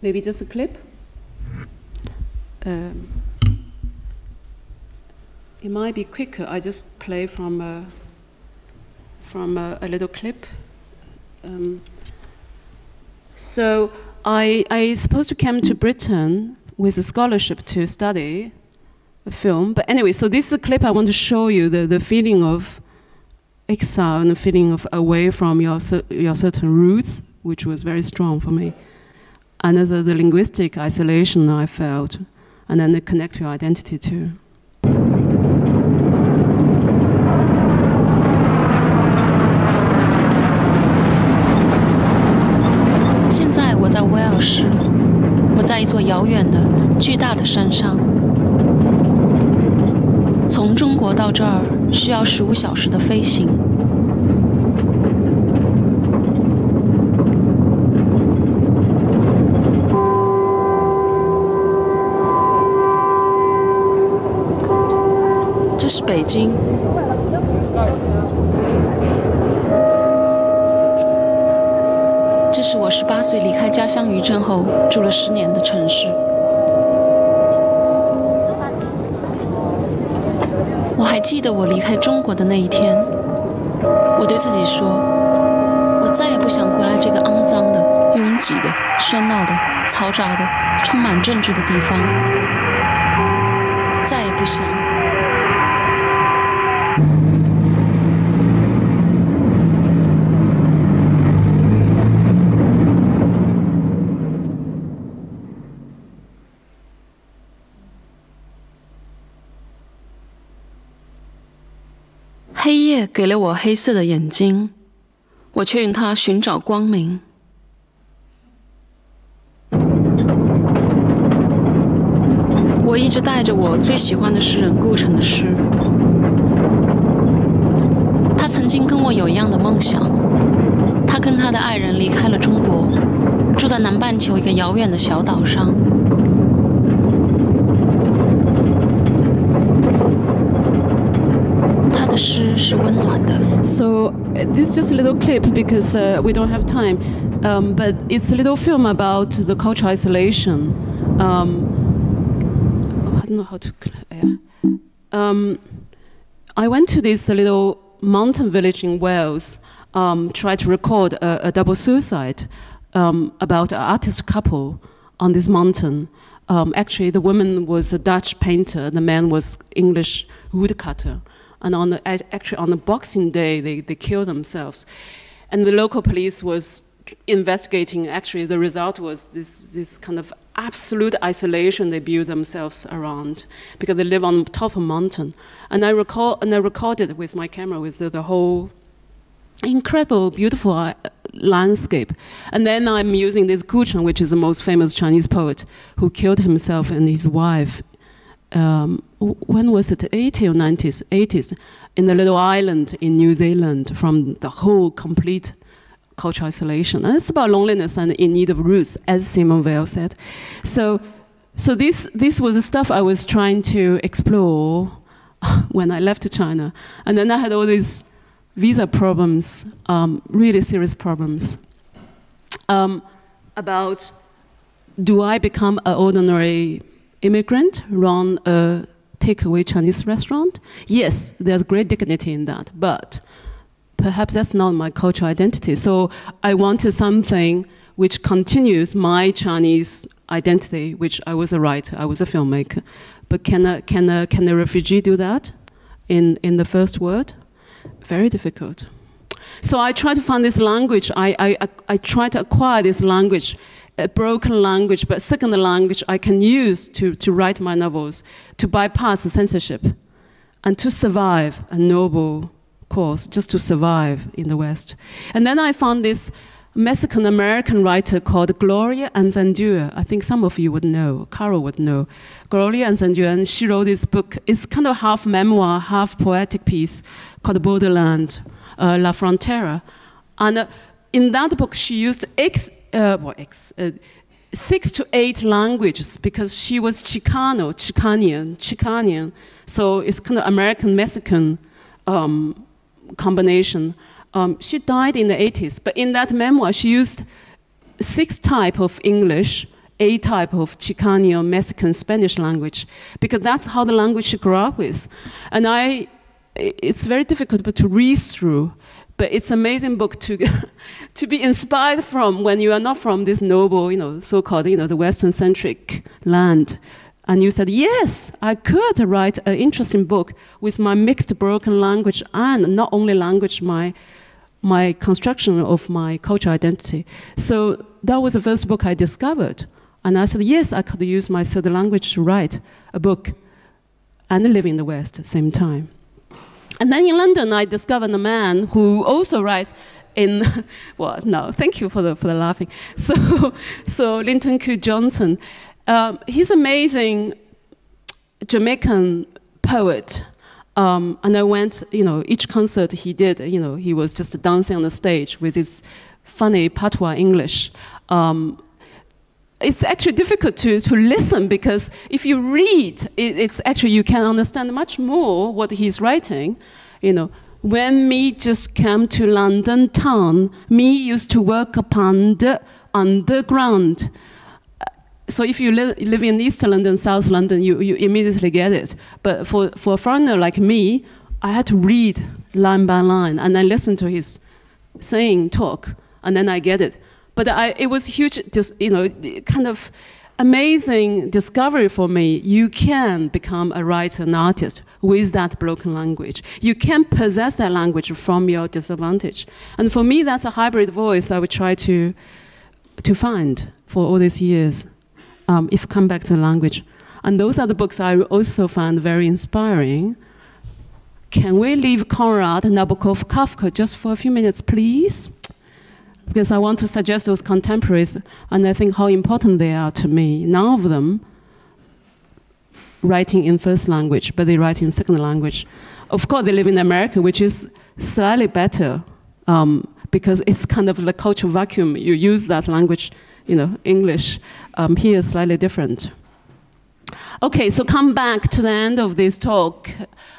Maybe just a clip. It might be quicker. I just play from a little clip. So I supposed to come to Britain with a scholarship to study a film. But anyway, so this is a clip I want to show you, the feeling of exile and the feeling of away from your certain roots, which was very strong for me. And also the linguistic isolation I felt, and then the connect to your identity too. 现在我在威尔士，我在一座遥远的、巨大的山上。从中国到这儿需要15小时的飞行。这是北京。这是我18岁离开家乡余震后住了10年的城市。我还记得我离开中国的那一天，我对自己说，我再也不想回来这个肮脏的、拥挤的、喧闹的、嘈杂的、充满政治的地方，再也不想。黑夜给了我黑色的眼睛，我却用它寻找光明。我一直带着我最喜欢的诗人顾城的诗。他曾经跟我有一样的梦想，他跟他的爱人离开了中国，住在南半球一个遥远的小岛上。他的诗是温暖的。So this is just a little clip because we don't have time, but it's a little film about the cultural isolation. I don't know how to. I went to this little mountain village in Wales, tried to record a double suicide about an artist couple on this mountain. Actually, the woman was a Dutch painter, the man was English woodcutter. And actually on the Boxing Day, they killed themselves. And the local police was investigating. Actually, the result was this kind of absolute isolation they built themselves around because they live on top of a mountain. And I recorded with my camera with the whole incredible, beautiful landscape. And then I'm using this Gogh, which is the most famous Chinese poet, who killed himself and his wife. When was it? 80s or 90s? 80s, in a little island in New Zealand from the whole complete cultural isolation. And it's about loneliness and in need of roots, as Simone Weil said. So this was the stuff I was trying to explore when I left China. And then I had all these visa problems, really serious problems, about do I become an ordinary immigrant, run a takeaway Chinese restaurant? Yes, there's great dignity in that, but perhaps that's not my cultural identity. So I wanted something which continues my Chinese identity, which I was a writer, I was a filmmaker. But can a refugee do that in the first world? Very difficult. So I try to find this language. I try to acquire this language, a broken language, but second language I can use to write my novels, to bypass the censorship, and to survive a noble cause, just to survive in the West. And then I found this Mexican-American writer called Gloria Anzaldúa. I think some of you would know, Carol would know. Gloria Anzaldúa, and she wrote this book. It's kind of half memoir, half poetic piece called Borderland La Frontera. And in that book, she used 6 to 8 languages because she was Chicanian. So it's kind of American-Mexican combination. She died in the 80s, but in that memoir, she used 6 types of English, 8 types of Chicano, Mexican, Spanish language, because that's how the language she grew up with. And it's very difficult to read through, but it's an amazing book to be inspired from when you are not from this noble, so-called, the Western-centric land. And you said, yes, I could write an interesting book with my mixed broken language and not only language, my construction of my cultural identity. So that was the first book I discovered. And I said, yes, I could use my third language to write a book and live in the West at the same time. And then in London, I discovered a man who also writes in, well, no, thank you for the laughing. So Linton K Johnson. He's an amazing Jamaican poet. And I went, each concert he did, he was just dancing on the stage with his funny patois English. It's actually difficult to listen because if you read, it's actually, you can understand much more what he's writing. When me just came to London town, me used to work upon the underground. So if you live in East London, South London, you immediately get it. But for a foreigner like me, I had to read line by line, and I listened to his talk, and then I get it. But it was huge, kind of amazing discovery for me. You can become a writer, an artist with that broken language. You can possess that language from your disadvantage. And for me, that's a hybrid voice I would try to find for all these years. If you come back to the language. And those are the books I also found very inspiring. can we leave Conrad, Nabokov, Kafka just for a few minutes, please? Because I want to suggest those contemporaries, and I think how important they are to me. None of them writing in first language, but they write in second language. Of course, they live in America, which is slightly better, because it's kind of the cultural vacuum. You use that language, you know, English. Here is slightly different. Okay, so come back to the end of this talk.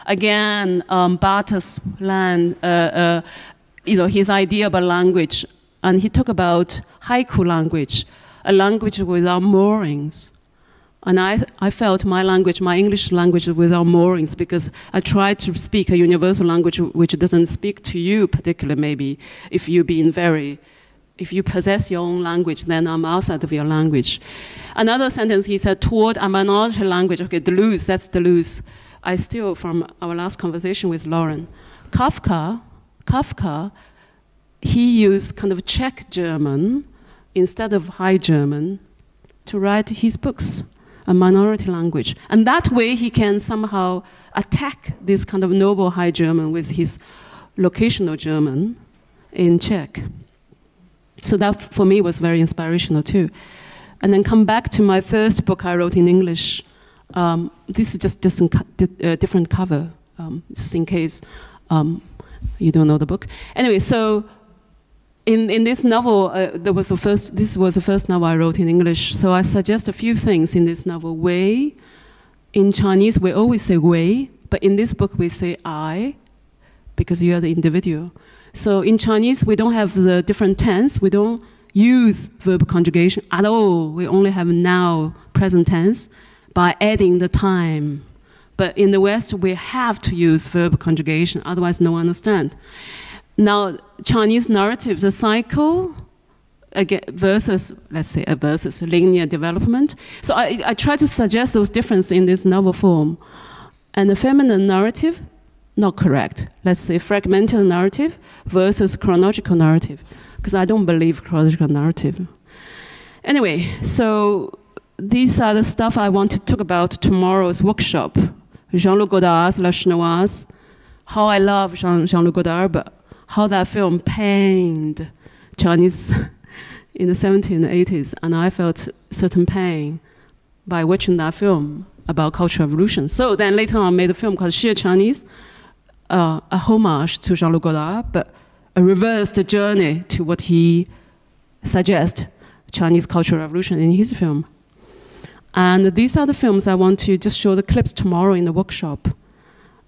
Again, Barthes' land, you know, his idea about language, and he talked about haiku language, a language without moorings. And I felt my language, my English language, without moorings, because I tried to speak a universal language which doesn't speak to you particularly, maybe, if you possess your own language, then I'm outside of your language. Another sentence, he said, toward a minority language. Okay, Deleuze, that's Deleuze. I steal from our last conversation with Lauren. Kafka, he used kind of Czech German instead of High German to write his books, a minority language. And that way he can somehow attack this kind of noble High German with his locational German in Czech. So that, for me, was very inspirational, too. And then come back to my first book I wrote in English. This is just different cover, just in case you don't know the book. Anyway, so in this novel, this was the first novel I wrote in English. So I suggest a few things in this novel. Wei, in Chinese, we always say wei, but in this book we say I, because you are the individual. So in Chinese, we don't have the different tense. We don't use verb conjugation at all. We only have now, present tense, by adding the time. But in the West, we have to use verb conjugation, otherwise no one understands. Now, Chinese narrative, the cycle again, versus, let's say, versus linear development. So I try to suggest those differences in this novel form. And the feminine narrative, not correct. Let's say fragmented narrative versus chronological narrative, because I don't believe chronological narrative. Anyway, so these are the stuff I want to talk about tomorrow's workshop. JeanLuc Godard's La Chinoise, how I love JeanLuc Godard, but how that film pained Chinese in the 70s and 80s, and I felt certain pain by watching that film about cultural evolution. So then later on I made a film called Sheer Chinese, a homage to JeanLuc Godard, but a reversed journey to what he suggests, Chinese cultural revolution in his film. And these are the films I want to just show the clips tomorrow in the workshop.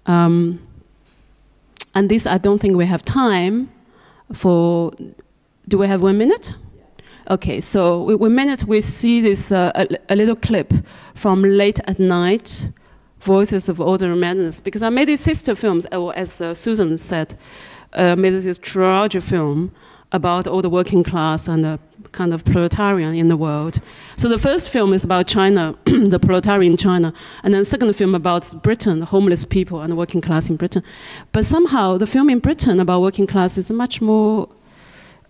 And this, I don't think we have time for, do we have 1 minute? Okay, so 1 minute we see this, a little clip from Late at Night, Voices of Order and Madness, because I made these sister films, as Susan said, made this trilogy film about all the working class and the kind of proletarian in the world. So the first film is about China, the proletarian in China, and then the second film about Britain, homeless people and the working class in Britain. But somehow the film in Britain about working class is much more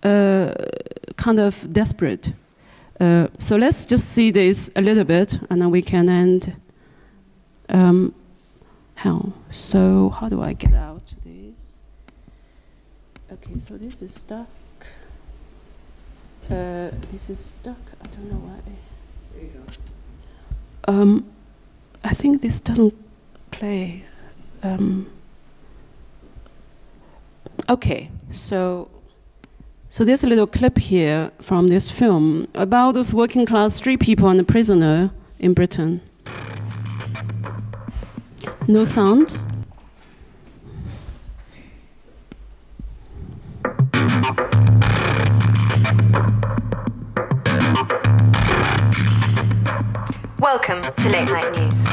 kind of desperate. So let's just see this a little bit, and then we can end. So how do I get out this? Okay, so this is stuck. This is stuck. I don't know why. There you go. I think this doesn't play. Okay, so there's a little clip here from this film about those working class street people and the prisoner in Britain. No sound. Welcome to Late Night News.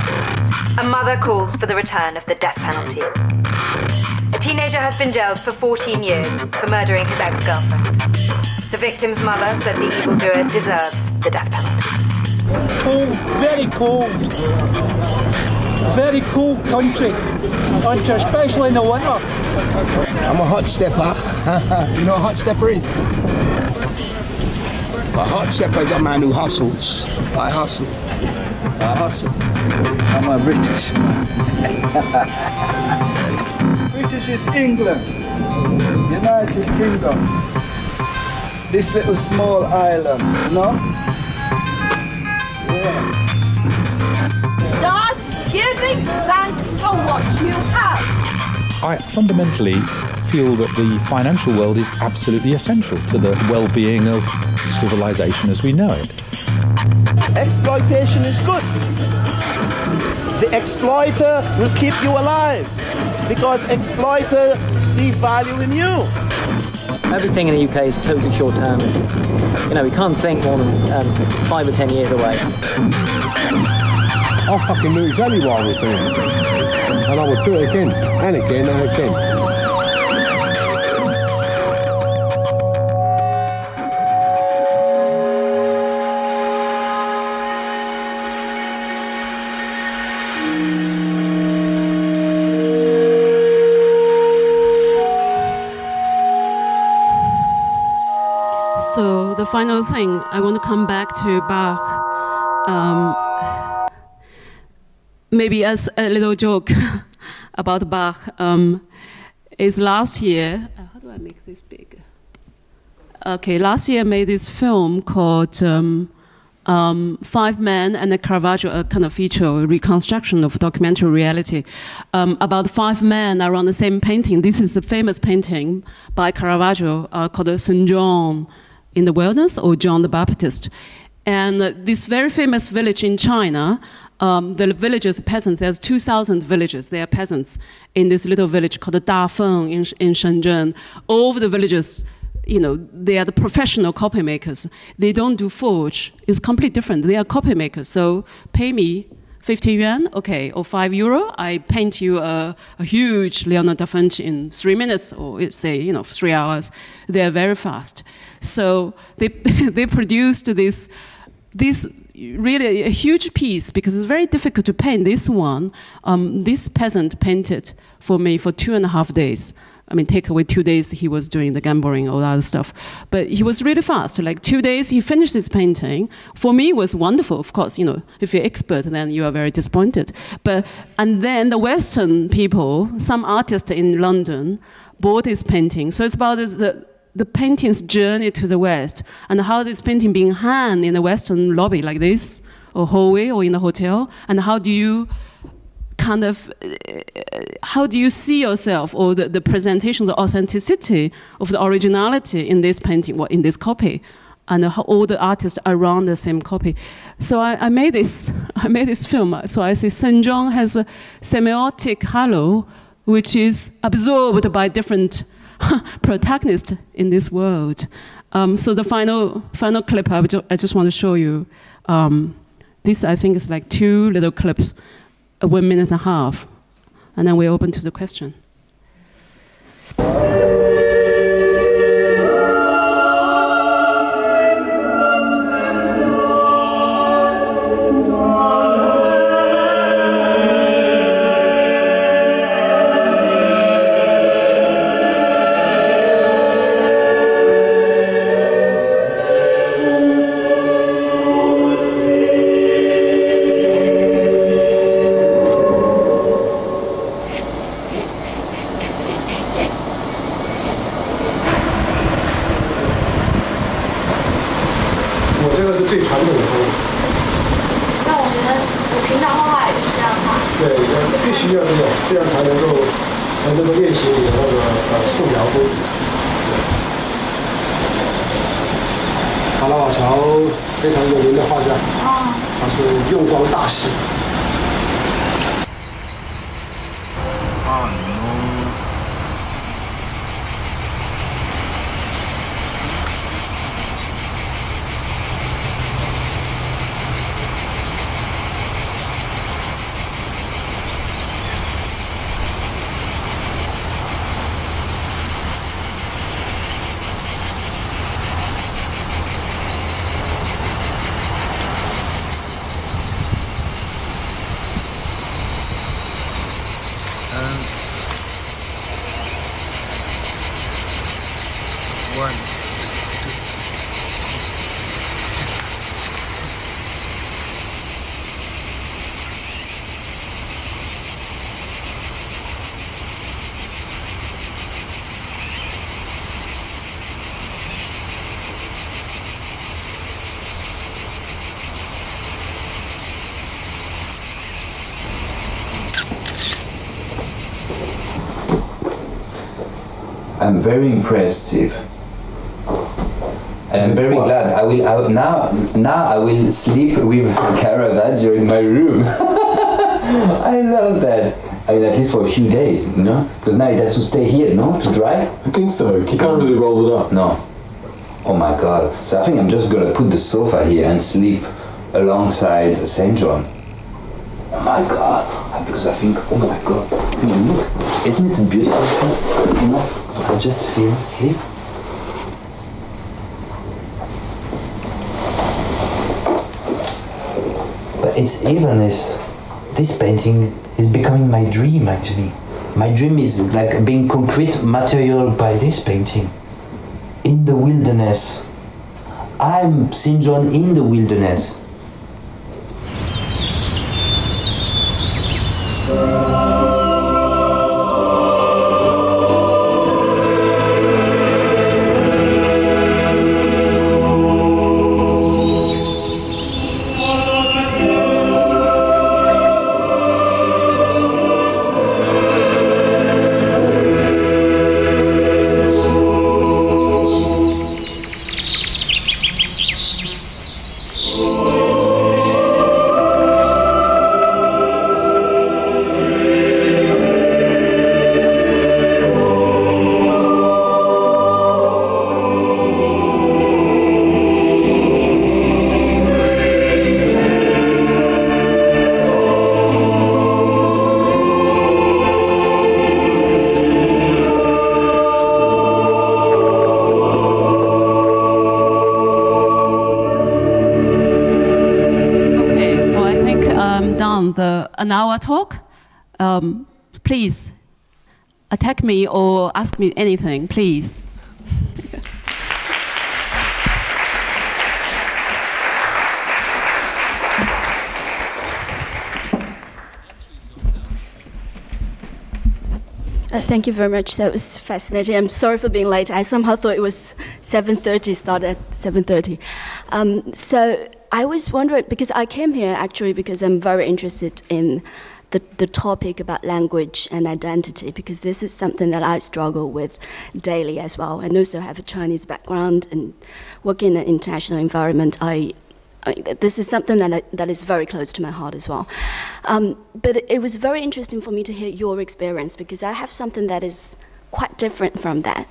A mother calls for the return of the death penalty. A teenager has been jailed for 14 years for murdering his ex-girlfriend. The victim's mother said the evildoer deserves the death penalty. Cold, very cold country, especially in the winter. I'm a hot stepper. You know what a hot stepper is? A hot stepper is a man who hustles. I hustle. I'm a British man. British is England, United Kingdom. This little small island, you know? Yeah. Start giving thanks for what you have. I fundamentally feel that the financial world is absolutely essential to the well-being of civilization as we know it. Exploitation is good. The exploiter will keep you alive because exploiter see value in you. Everything in the UK is totally short-termist. You know, we can't think more than 5 or 10 years away. I fucking knew exactly what I was doing. And I would do it again, and again, and again. So the final thing, I want to come back to Bach. Maybe as a little joke about Bach, is last year, how do I make this big? Okay, last year I made this film called 5 Men and a Caravaggio, a kind of feature reconstruction of documentary reality, about 5 men around the same painting. This is a famous painting by Caravaggio called St. John in the Wilderness, or John the Baptist. And this very famous village in China, the villagers, peasants, there's 2,000 villagers, they are peasants in this little village called Dafeng in Shenzhen. All of the villagers, you know, they are the professional copy makers. They don't do forge. It's completely different. They are copy makers. So pay me 50 yuan, okay, or €5. I paint you a huge Leonardo da Vinci in 3 minutes, or say, you know, 3 hours. They are very fast. So they they produced this really a huge piece, because it's very difficult to paint. This one, this peasant painted for me for 2.5 days. I mean, take away 2 days he was doing the gambling, all that other stuff. But he was really fast. Like 2 days, he finished his painting. For me, it was wonderful. Of course, you know, if you're expert, then you are very disappointed. And then the Western people, some artist in London, bought his painting. So it's about the painting's journey to the West, and how this painting being hung in the Western lobby like this, or hallway, or in the hotel, and how do you kind of, how do you see yourself, or the presentation, the authenticity of the originality in this painting, in this copy, and how all the artists around the same copy. So I made this film. So I say St. John has a semiotic halo, which is absorbed by different protagonists in this world. So the final clip, I just want to show you. This, I think, is like 2 little clips, 1.5 minutes, and then we're open to the question. I'm very impressed, Steve. And I'm very glad. Now I will sleep with Caravaggio in my room. I love that. I mean, at least for a few days, you know? Because now it has to stay here, no? To dry? I think so. You can't really roll it up. No. Oh my God. So I think I'm just gonna put the sofa here and sleep alongside St. John. Oh my God. Because I think, oh my God. I mean, look, isn't it a beautiful thing? You know? I just feel sleep. But it's even this painting is becoming my dream, actually. My dream is like being concrete material by this painting. In the wilderness. I'm St. John in the wilderness. An hour talk, please attack me or ask me anything, please. Thank you very much. That was fascinating. I'm sorry for being late. I somehow thought it was 7:30, started at 7:30. So I was wondering, because I came here actually because I'm very interested in the topic about language and identity, because this is something that I struggle with daily as well, and also have a Chinese background and work in an international environment. This is something that is very close to my heart as well. But it was very interesting for me to hear your experience, because I have something that is quite different from that.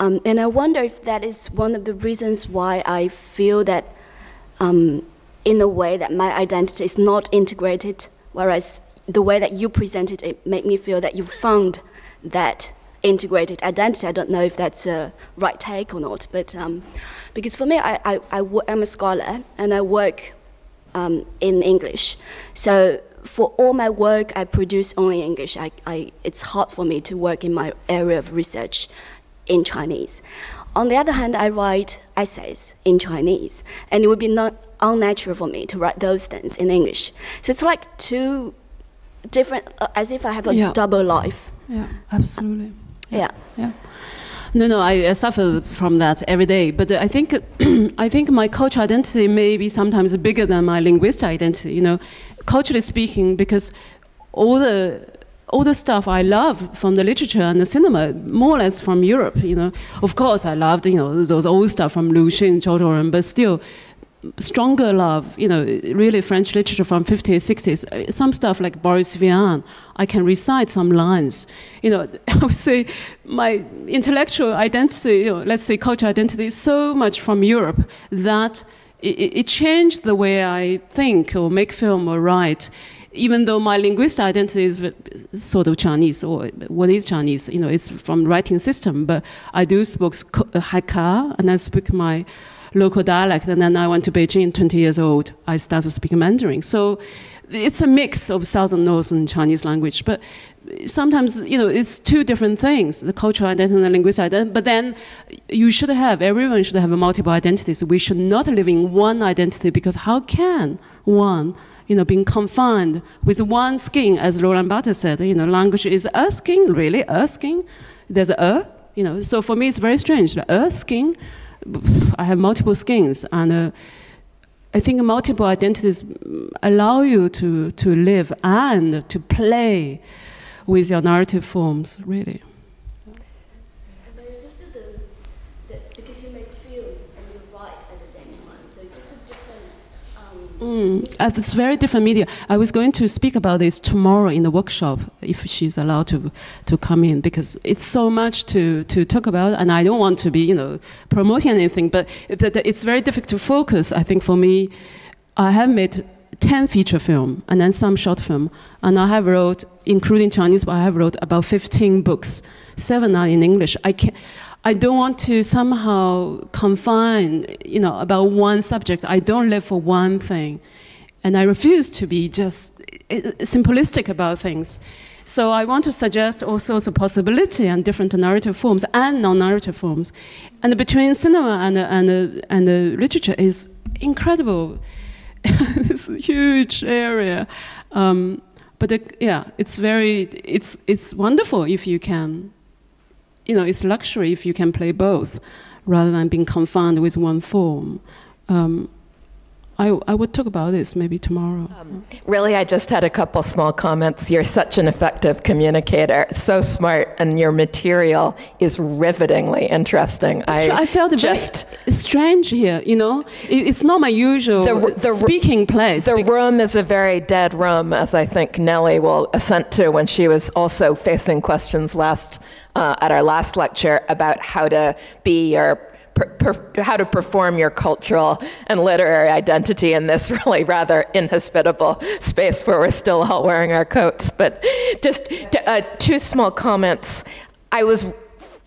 And I wonder if that is one of the reasons why I feel that in a way that my identity is not integrated, whereas the way that you presented it made me feel that you found that integrated identity. I don't know if that's a right take or not, but because for me, I'm a scholar and I work in English. So for all my work, I produce only English. It's hard for me to work in my area of research in Chinese. On the other hand, I write essays in Chinese, and it would be not unnatural for me to write those things in English. So it's like two different, as if I have a double life. Yeah, absolutely. Yeah. No, I suffer from that every day. But I think my cultural identity may be sometimes bigger than my linguistic identity. You know, culturally speaking, because all the stuff I love from the literature and the cinema, more or less from Europe. You know, of course I loved those old stuff from Lu Xun, Zhou Tuoren, but still. Stronger love, really French literature from 50s, 60s. Some stuff like Boris Vian, I can recite some lines. I would say my intellectual identity, let's say cultural identity, is so much from Europe that it changed the way I think or make film or write. Even though my linguistic identity is sort of Chinese, or what is Chinese? It's from writing system, but I do speak Hakka, and I speak my local dialect, and then I went to Beijing, 20 years old. I started speaking Mandarin. So it's a mix of South and North and Chinese language. But sometimes, it's two different things, the cultural identity and the linguistic identity. But then everyone should have a multiple identities. We should not live in one identity, because how can one, being confined with one skin, as Roland Barthes said, language is a skin, really, a skin. There's so for me it's very strange, a skin. I have multiple skins, and I think multiple identities allow you to live and to play with your narrative forms, really. It's very different media. I was going to speak about this tomorrow in the workshop, if she's allowed to come in, because it's so much to talk about, and I don't want to be, promoting anything, but it's very difficult to focus. I think for me, I have made 10 feature film and then some short film, and I have wrote, including Chinese, but I have wrote about 15 books. 7 are in English. I don't want to somehow confine, about one subject. I don't live for one thing. And I refuse to be just simplistic about things. So I want to suggest all sorts of possibility and different narrative forms and non-narrative forms. And between cinema and the literature is incredible. It's a huge area. But it's wonderful if you can, it's luxury if you can play both rather than being confined with one form. I would talk about this maybe tomorrow. Really, I just had a couple small comments. You're such an effective communicator, so smart, and your material is rivetingly interesting. I felt just strange here, It's not my usual speaking place. The room is a very dead room, as I think Nellie will assent to when she was also facing questions at our last lecture about how to be how to perform your cultural and literary identity in this really rather inhospitable space where we're still all wearing our coats. But just 2 small comments. I was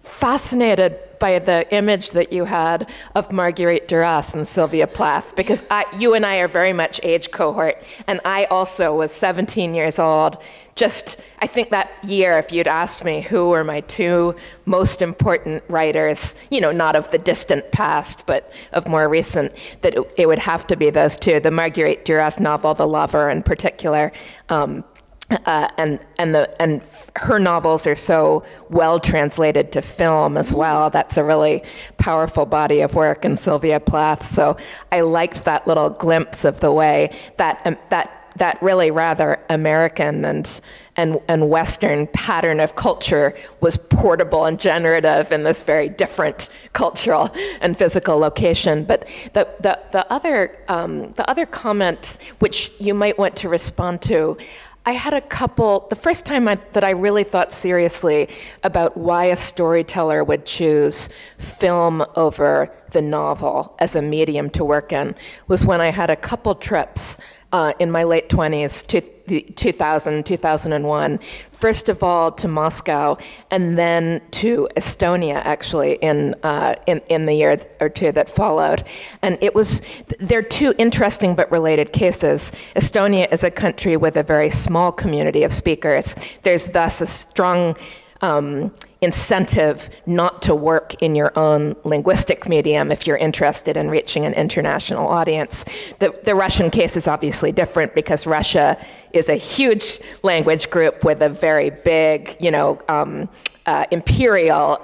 fascinated by the image that you had of Marguerite Duras and Sylvia Plath, because you and I are very much age cohort, and I also was 17 years old. I think that year, if you'd asked me who were my 2 most important writers, not of the distant past, but of more recent, that it would have to be those 2. The Marguerite Duras novel, The Lover in particular, and her novels are so well translated to film as well. That's a really powerful body of work in Sylvia Plath. So I liked that little glimpse of the way that really rather American and Western pattern of culture was portable and generative in this very different cultural and physical location. But the other comment, which you might want to respond to, I had a couple, the first time that I really thought seriously about why a storyteller would choose film over the novel as a medium to work in was when I had a couple trips in my late 20s, 2000, 2001, first of all to Moscow, and then to Estonia, actually, in the year or 2 that followed. And they're 2 interesting but related cases. Estonia is a country with a very small community of speakers. There's thus a strong incentive not to work in your own linguistic medium if you're interested in reaching an international audience. The Russian case is obviously different because Russia is a huge language group with a very big, imperial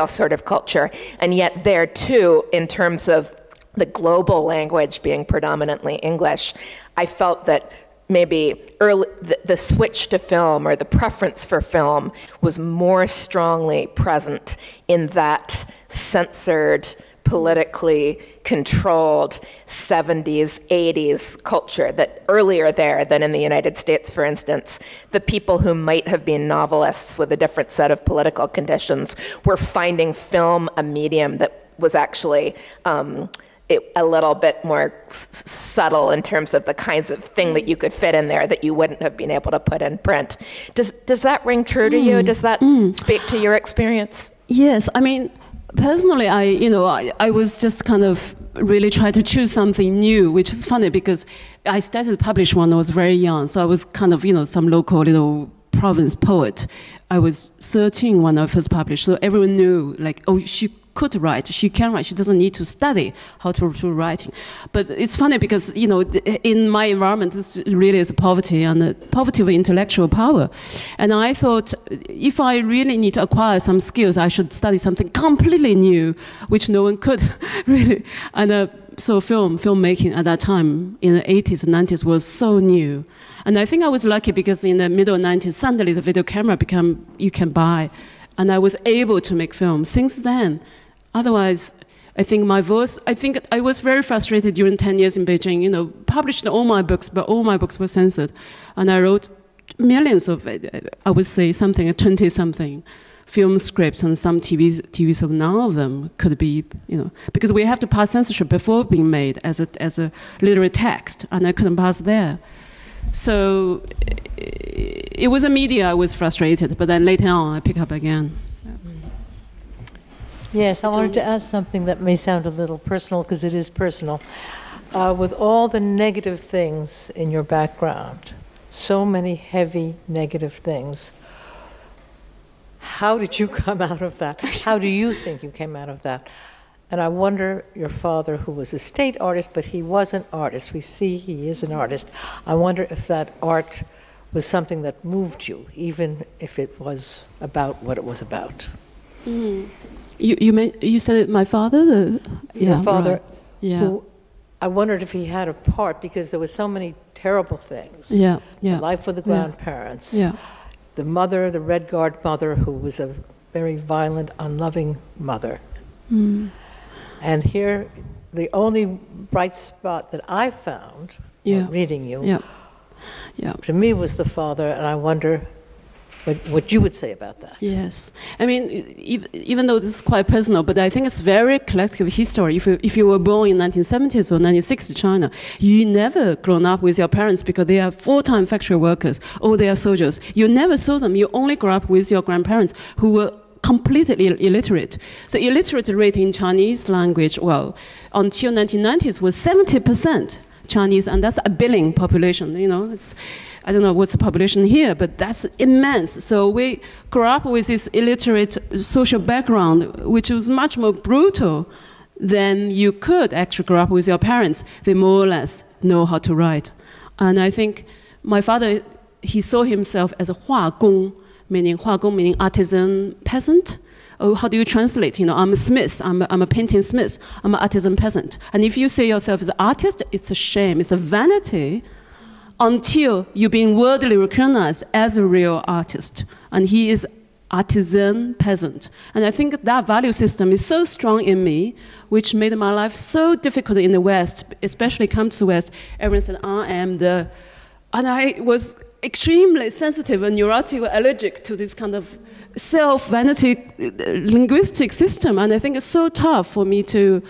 sort of culture, and yet there too, in terms of the global language being predominantly English, I felt that maybe the switch to film or the preference for film was more strongly present in that censored, politically controlled 70s, 80s culture that earlier there than in the United States, for instance, the people who might have been novelists with a different set of political conditions were finding film a medium that was actually a little bit more subtle in terms of the kinds of thing that you could fit in there that you wouldn't have been able to put in print. Does that ring true to you? Does that speak to your experience? Yes, I mean, personally, I was just kind of really trying to choose something new, which is funny because I started to publish when I was very young, so I was kind of, some local little province poet. I was 13 when I first published, so everyone knew, like, oh, she could write, she can write, she doesn't need to study how to do writing. But it's funny because, in my environment, this really is poverty and poverty of intellectual power. And I thought, if I really need to acquire some skills, I should study something completely new, which no one could really. And so filmmaking at that time, in the 80s and 90s, was so new. And I think I was lucky because in the middle 90s, suddenly the video camera you can buy. And I was able to make film. Since then, otherwise, I think my voice, I think I was very frustrated during 10 years in Beijing, you know, published all my books, but all my books were censored. And I wrote millions of, I would say something, 20-something film scripts and some TVs, so none of them could be, you know, because we have to pass censorship before being made as a literary text, and I couldn't pass there. So it was a media I was frustrated, but then later on I pick up again. Yes, I wanted to ask something that may sound a little personal, because it is personal. With all the negative things in your background, so many heavy negative things, how did you come out of that? How do you think you came out of that? And I wonder, your father, who was a state artist, but he was an artist. We see he is an artist. I wonder if that art was something that moved you, even if it was about what it was about. Mm. You said my father? Your father, right. Yeah. Who, I wondered if he had a part, because there were so many terrible things. Yeah, yeah. The life of the grandparents. Yeah. The mother, the Red Guard mother, who was a very violent, unloving mother. Mm. And here, the only bright spot that I found, reading you, to me was the father, and I wonder what you would say about that. Yes. I mean, even though this is quite personal, but I think it's very collective history. If you were born in 1970s or 1960s China, you never grown up with your parents because they are full-time factory workers or they are soldiers. You never saw them. You only grew up with your grandparents who were completely illiterate. The illiterate rate in Chinese language, well, until 1990s was 70% Chinese, and that's a billion population, you know. I don't know what's the population here, but that's immense. So we grew up with this illiterate social background, which was much more brutal than you could actually grow up with your parents. They more or less know how to write. And I think my father, he saw himself as a 画工, meaning artisan peasant. Oh, how do you translate? You know, I'm a smith, I'm a painting smith, I'm an artisan peasant. And if you say yourself as an artist, it's a shame, it's a vanity, until you're being worldly recognized as a real artist. And he is artisan peasant. And I think that value system is so strong in me, which made my life so difficult in the West, especially come to the West. Everyone said, I am the... And I was extremely sensitive and neurotic or allergic to this kind of self-vanity linguistic system. And I think it's so tough for me to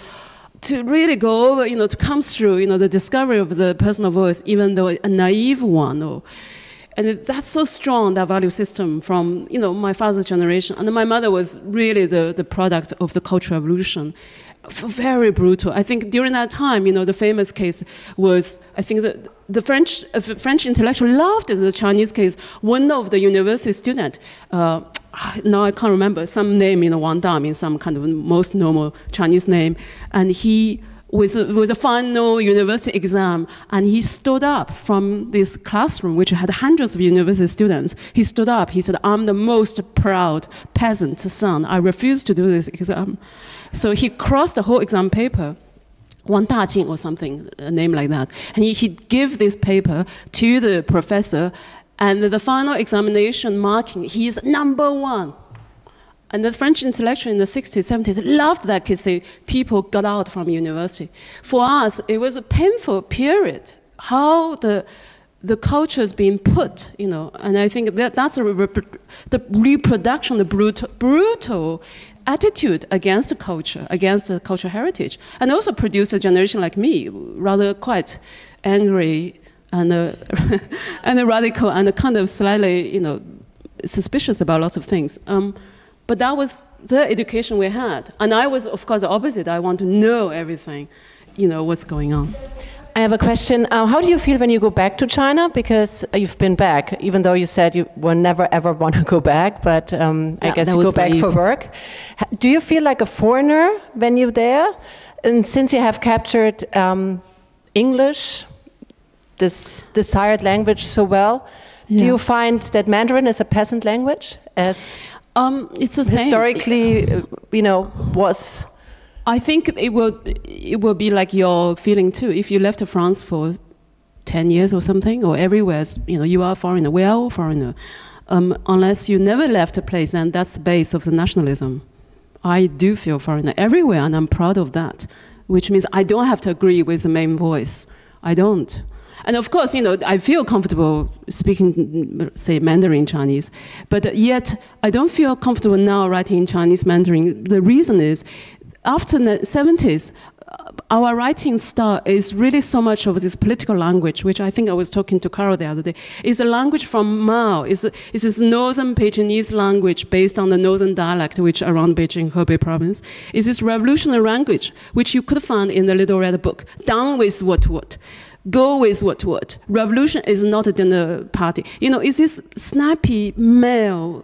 really go over, you know, to come through, you know, the discovery of the personal voice, even though a naive one. And that's so strong, that value system from, you know, my father's generation. And my mother was really the product of the Cultural Revolution. Very brutal. I think during that time, you know, the famous case was, I think the French intellectual loved the Chinese case. One of the university student, now I can't remember, some name, you know, Wang Da, I mean, some kind of most normal Chinese name. And he was a final university exam, and he stood up from this classroom, which had hundreds of university students. He stood up, he said, I'm the most proud peasant son. I refuse to do this exam. So he crossed the whole exam paper, Wang Dajing or something, a name like that. And he gave this paper to the professor, and the final examination marking, he is #1. And the French intellectual in the 60s, 70s loved that case. People got out from university. For us, it was a painful period, how the culture is being put, you know. And I think that's the reproduction, the brutal attitude against the culture, against the cultural heritage. And also produced a generation like me, rather quite angry and radical and kind of slightly, you know, suspicious about lots of things. But that was the education we had. And I was, of course, the opposite. I want to know everything, you know, what's going on. I have a question. How do you feel when you go back to China? Because you've been back, even though you said you will never ever want to go back, but I guess you go back for work. Do you feel like a foreigner when you're there? And since you have captured English, this desired language so well, do you find that Mandarin is a peasant language, as it's the same. Historically, you know, was? I think it will be like your feeling too. If you left France for 10 years or something, or everywhere, you know, you are a foreigner. We are all foreigner. Unless you never left a place, and that's the base of the nationalism. I do feel foreigner everywhere, and I'm proud of that, which means I don't have to agree with the main voice. I don't. And of course, I feel comfortable speaking, say, Mandarin Chinese, but yet I don't feel comfortable now writing in Chinese Mandarin. The reason is, after the 70s, our writing style is really so much of this political language, which I think I was talking to Carol the other day, is a language from Mao. It's this northern Pekingese language based on the northern dialect, which around Beijing, Hebei province. It's this revolutionary language, which you could find in the Little Red Book. Down with what. Go with what. Revolution is not a dinner party. It's this snappy male,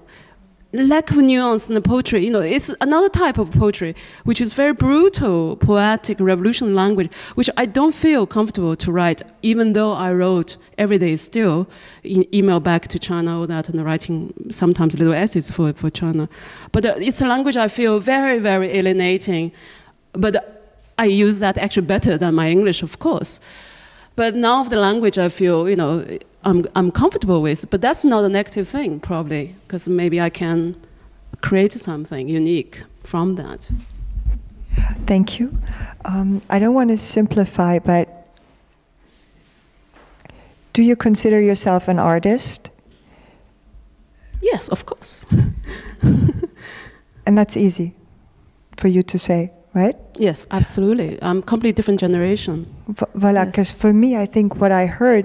lack of nuance in the poetry. It's another type of poetry, which is very brutal, poetic, revolutionary language, which I don't feel comfortable to write, even though I wrote every day still, email back to China, all that, and writing sometimes little essays for China. But it's a language I feel very, very alienating. But I use that actually better than my English, of course. But now the language I feel, I'm comfortable with, but that's not a negative thing, probably, because maybe I can create something unique from that. Thank you. I don't want to simplify, but do you consider yourself an artist? Yes, of course. And that's easy for you to say, right? Yes, absolutely. I'm a completely different generation. Voilà, because for me, I think what I heard,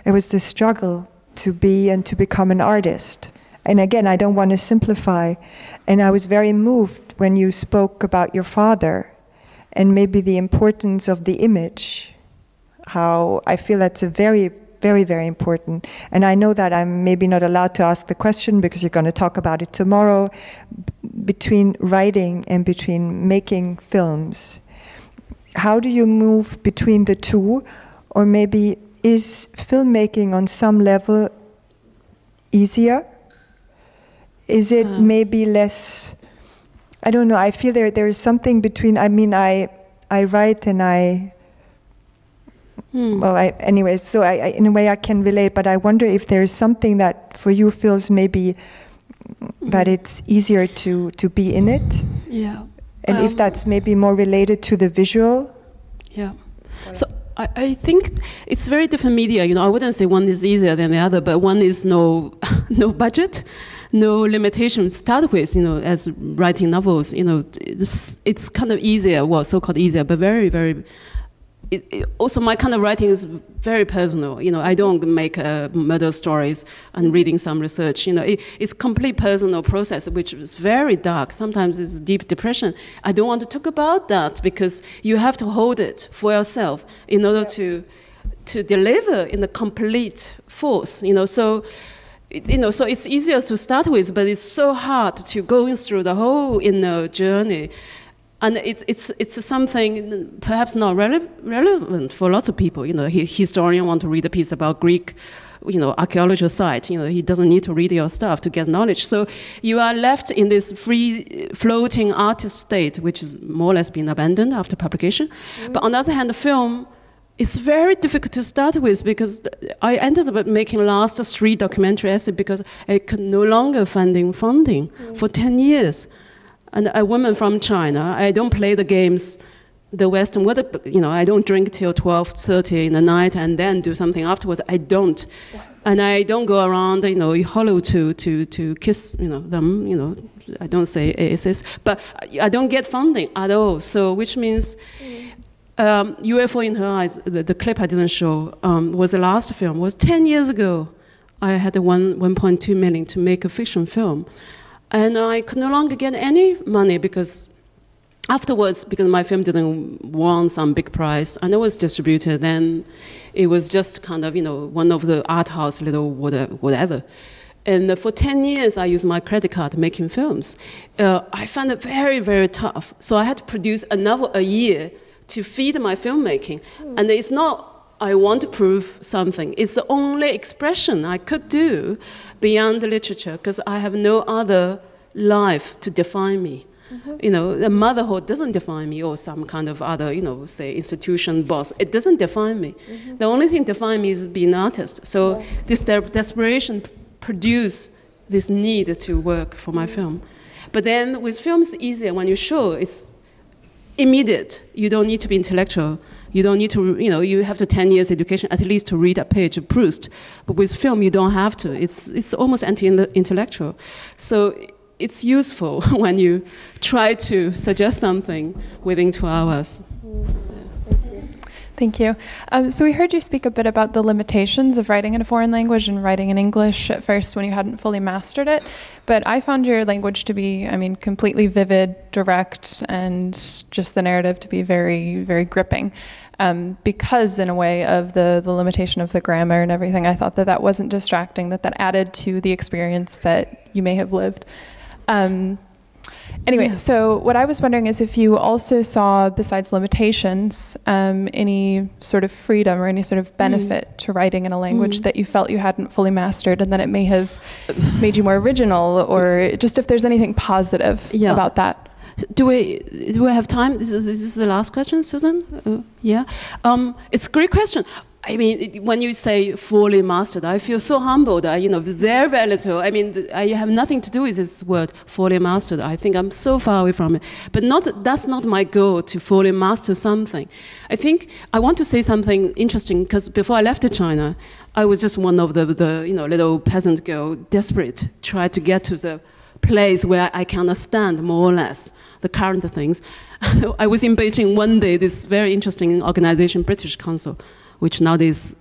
it was the struggle to be and to become an artist. And again, I don't want to simplify. And I was very moved when you spoke about your father and maybe the importance of the image. How I feel that's a very, very, very important. And I know that I'm maybe not allowed to ask the question because you're going to talk about it tomorrow, between writing and between making films. How do you move between the two? Or maybe is filmmaking on some level easier? Is it maybe less, I don't know, I feel there is something between, I write and anyways, so in a way I can relate, but I wonder if there is something that for you feels maybe that it's easier to be in it? Yeah. And if that's maybe more related to the visual? Yeah. So I think it's very different media. I wouldn't say one is easier than the other, but one is no budget, no limitation to start with, as writing novels, it's kind of easier, well, so-called easier, but very, very... also, my kind of writing is very personal. I don't make murder stories and reading some research. It's complete personal process, which is very dark. Sometimes it's deep depression. I don't want to talk about that because you have to hold it for yourself in order to deliver in the complete force. So it's easier to start with, but it's so hard to go through the whole inner journey. And it's something perhaps not relevant for lots of people. Historian want to read a piece about Greek, archaeological site. He doesn't need to read your stuff to get knowledge. So you are left in this free floating artist state, which has more or less been abandoned after publication. Mm-hmm. But on the other hand, the film is very difficult to start with because I ended up making last 3 documentary essays because I could no longer funding for 10 years. And a woman from China, I don't play the games, the Western, I don't drink till 12:30 in the night and then do something afterwards. I don't. And I don't go around, hollow to kiss, them, I don't say ASS, but I don't get funding at all. So, which means UFO in Her Eyes, the clip I didn't show, was the last film, was 10 years ago. I had 1.2 million to make a fiction film. And I could no longer get any money because afterwards, because my film didn't won some big prize, and it was distributed, then it was just kind of, one of the art house little whatever. And for 10 years, I used my credit card making films. I found it very, very tough. So I had to produce a novel a year to feed my filmmaking. And it's not I want to prove something. It's the only expression I could do beyond the literature because I have no other life to define me. Mm-hmm. The motherhood doesn't define me or some kind of other, say institution boss. It doesn't define me. Mm-hmm. The only thing define me is being an artist. So this desperation produced this need to work for my film. But then with film, it's easier. When you show, it's immediate. You don't need to be intellectual. You don't need to, you have to 10 years education at least to read a page of Proust. But with film, you don't have to. It's almost anti-intellectual. So it's useful when you try to suggest something within 2 hours. Thank you. So we heard you speak a bit about the limitations of writing in a foreign language and writing in English at first when you hadn't fully mastered it. But I found your language to be, completely vivid, direct, and just the narrative to be very, very gripping. Because in a way of the limitation of the grammar and everything, I thought that wasn't distracting, that added to the experience that you may have lived. Anyway, so what I was wondering is if you also saw, besides limitations, any sort of freedom or any sort of benefit to writing in a language that you felt you hadn't fully mastered, and that it may have made you more original, or just if there's anything positive about that. Do we have time? This is the last question, Susan? Yeah. It's a great question. When you say fully mastered, I feel so humbled. Very, very little. I have nothing to do with this word, fully mastered. I think I'm so far away from it. But that's not my goal, to fully master something. I think I want to say something interesting, because before I left China, I was just one of the little peasant girl, desperate, try to get to the place where I can understand more or less the current things. I was in Beijing one day, this very interesting organization, British Council, which nowadays,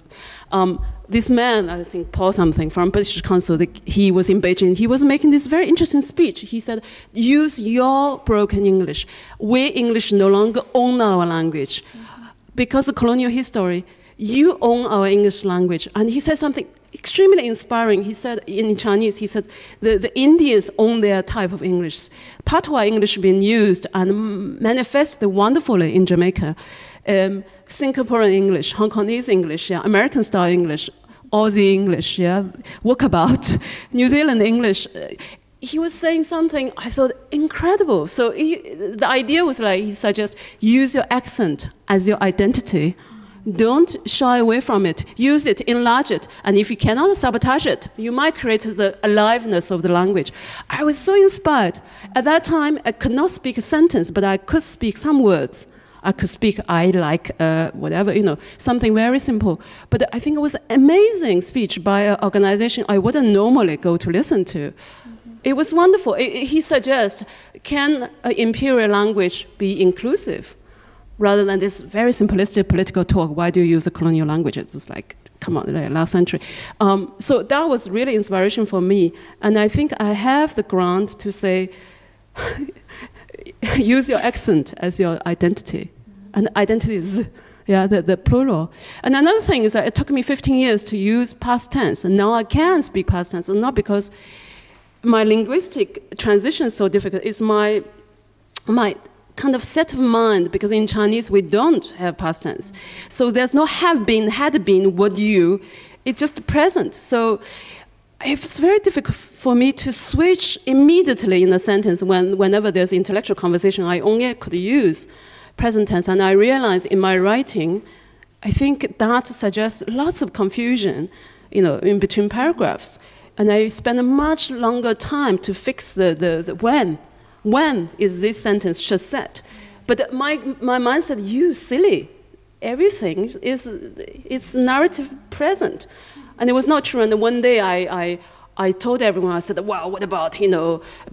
this man, I think Paul something from British Council, he was in Beijing. He was making this very interesting speech. He said, use your broken English. We English no longer own our language. Because of colonial history, you own our English language. And he said something extremely inspiring. He said, in Chinese, he said, the Indians own their type of English. Patois English being used and manifested wonderfully in Jamaica. Singaporean English, Hong Kongese English, American style English, Aussie English, walkabout, New Zealand English. He was saying something I thought incredible. So the idea was like, he suggests, use your accent as your identity. Don't shy away from it. Use it, enlarge it. And if you cannot sabotage it, you might create the aliveness of the language. I was so inspired. At that time, I could not speak a sentence, but I could speak some words. I could speak, I like, whatever, something very simple. But I think it was an amazing speech by an organization I wouldn't normally go to listen to. It was wonderful. He suggests, can an imperial language be inclusive? Rather than this very simplistic political talk, why do you use a colonial language? It's just like, come on, last century. So that was really inspiration for me. And I think I have the ground to say, use your accent as your identity. And identity is the plural. And another thing is that it took me 15 years to use past tense. And now I can speak past tense. And not because my linguistic transition is so difficult. It's my kind of set of mind, because in Chinese we don't have past tense. So there's no have been, had been, would you. It's just present. So it's very difficult for me to switch immediately in a sentence whenever there's intellectual conversation. I only could use present tense. And I realize in my writing, I think that suggests lots of confusion, in between paragraphs. And I spend a much longer time to fix the when. When is this sentence just said? But my mind said, you silly. Everything it's narrative present. And it was not true. And one day I told everyone, I said, well, what about,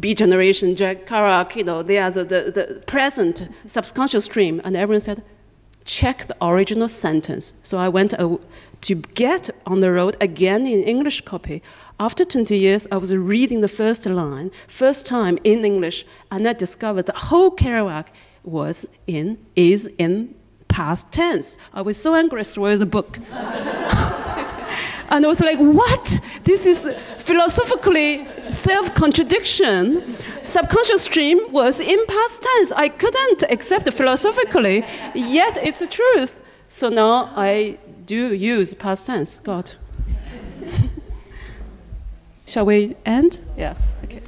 B generation, Jack Kerouac, they are the present subconscious stream. And everyone said, check the original sentence. So I went to get on the road again in English copy. After 20 years, I was reading the first line, first time in English, and I discovered the whole Kerouac is in past tense. I was so angry, I threw the book. And I was like, what? This is philosophically self-contradiction. Subconscious stream was in past tense. I couldn't accept it philosophically, yet it's the truth. So now I do use past tense. God. Shall we end? Yeah. Okay.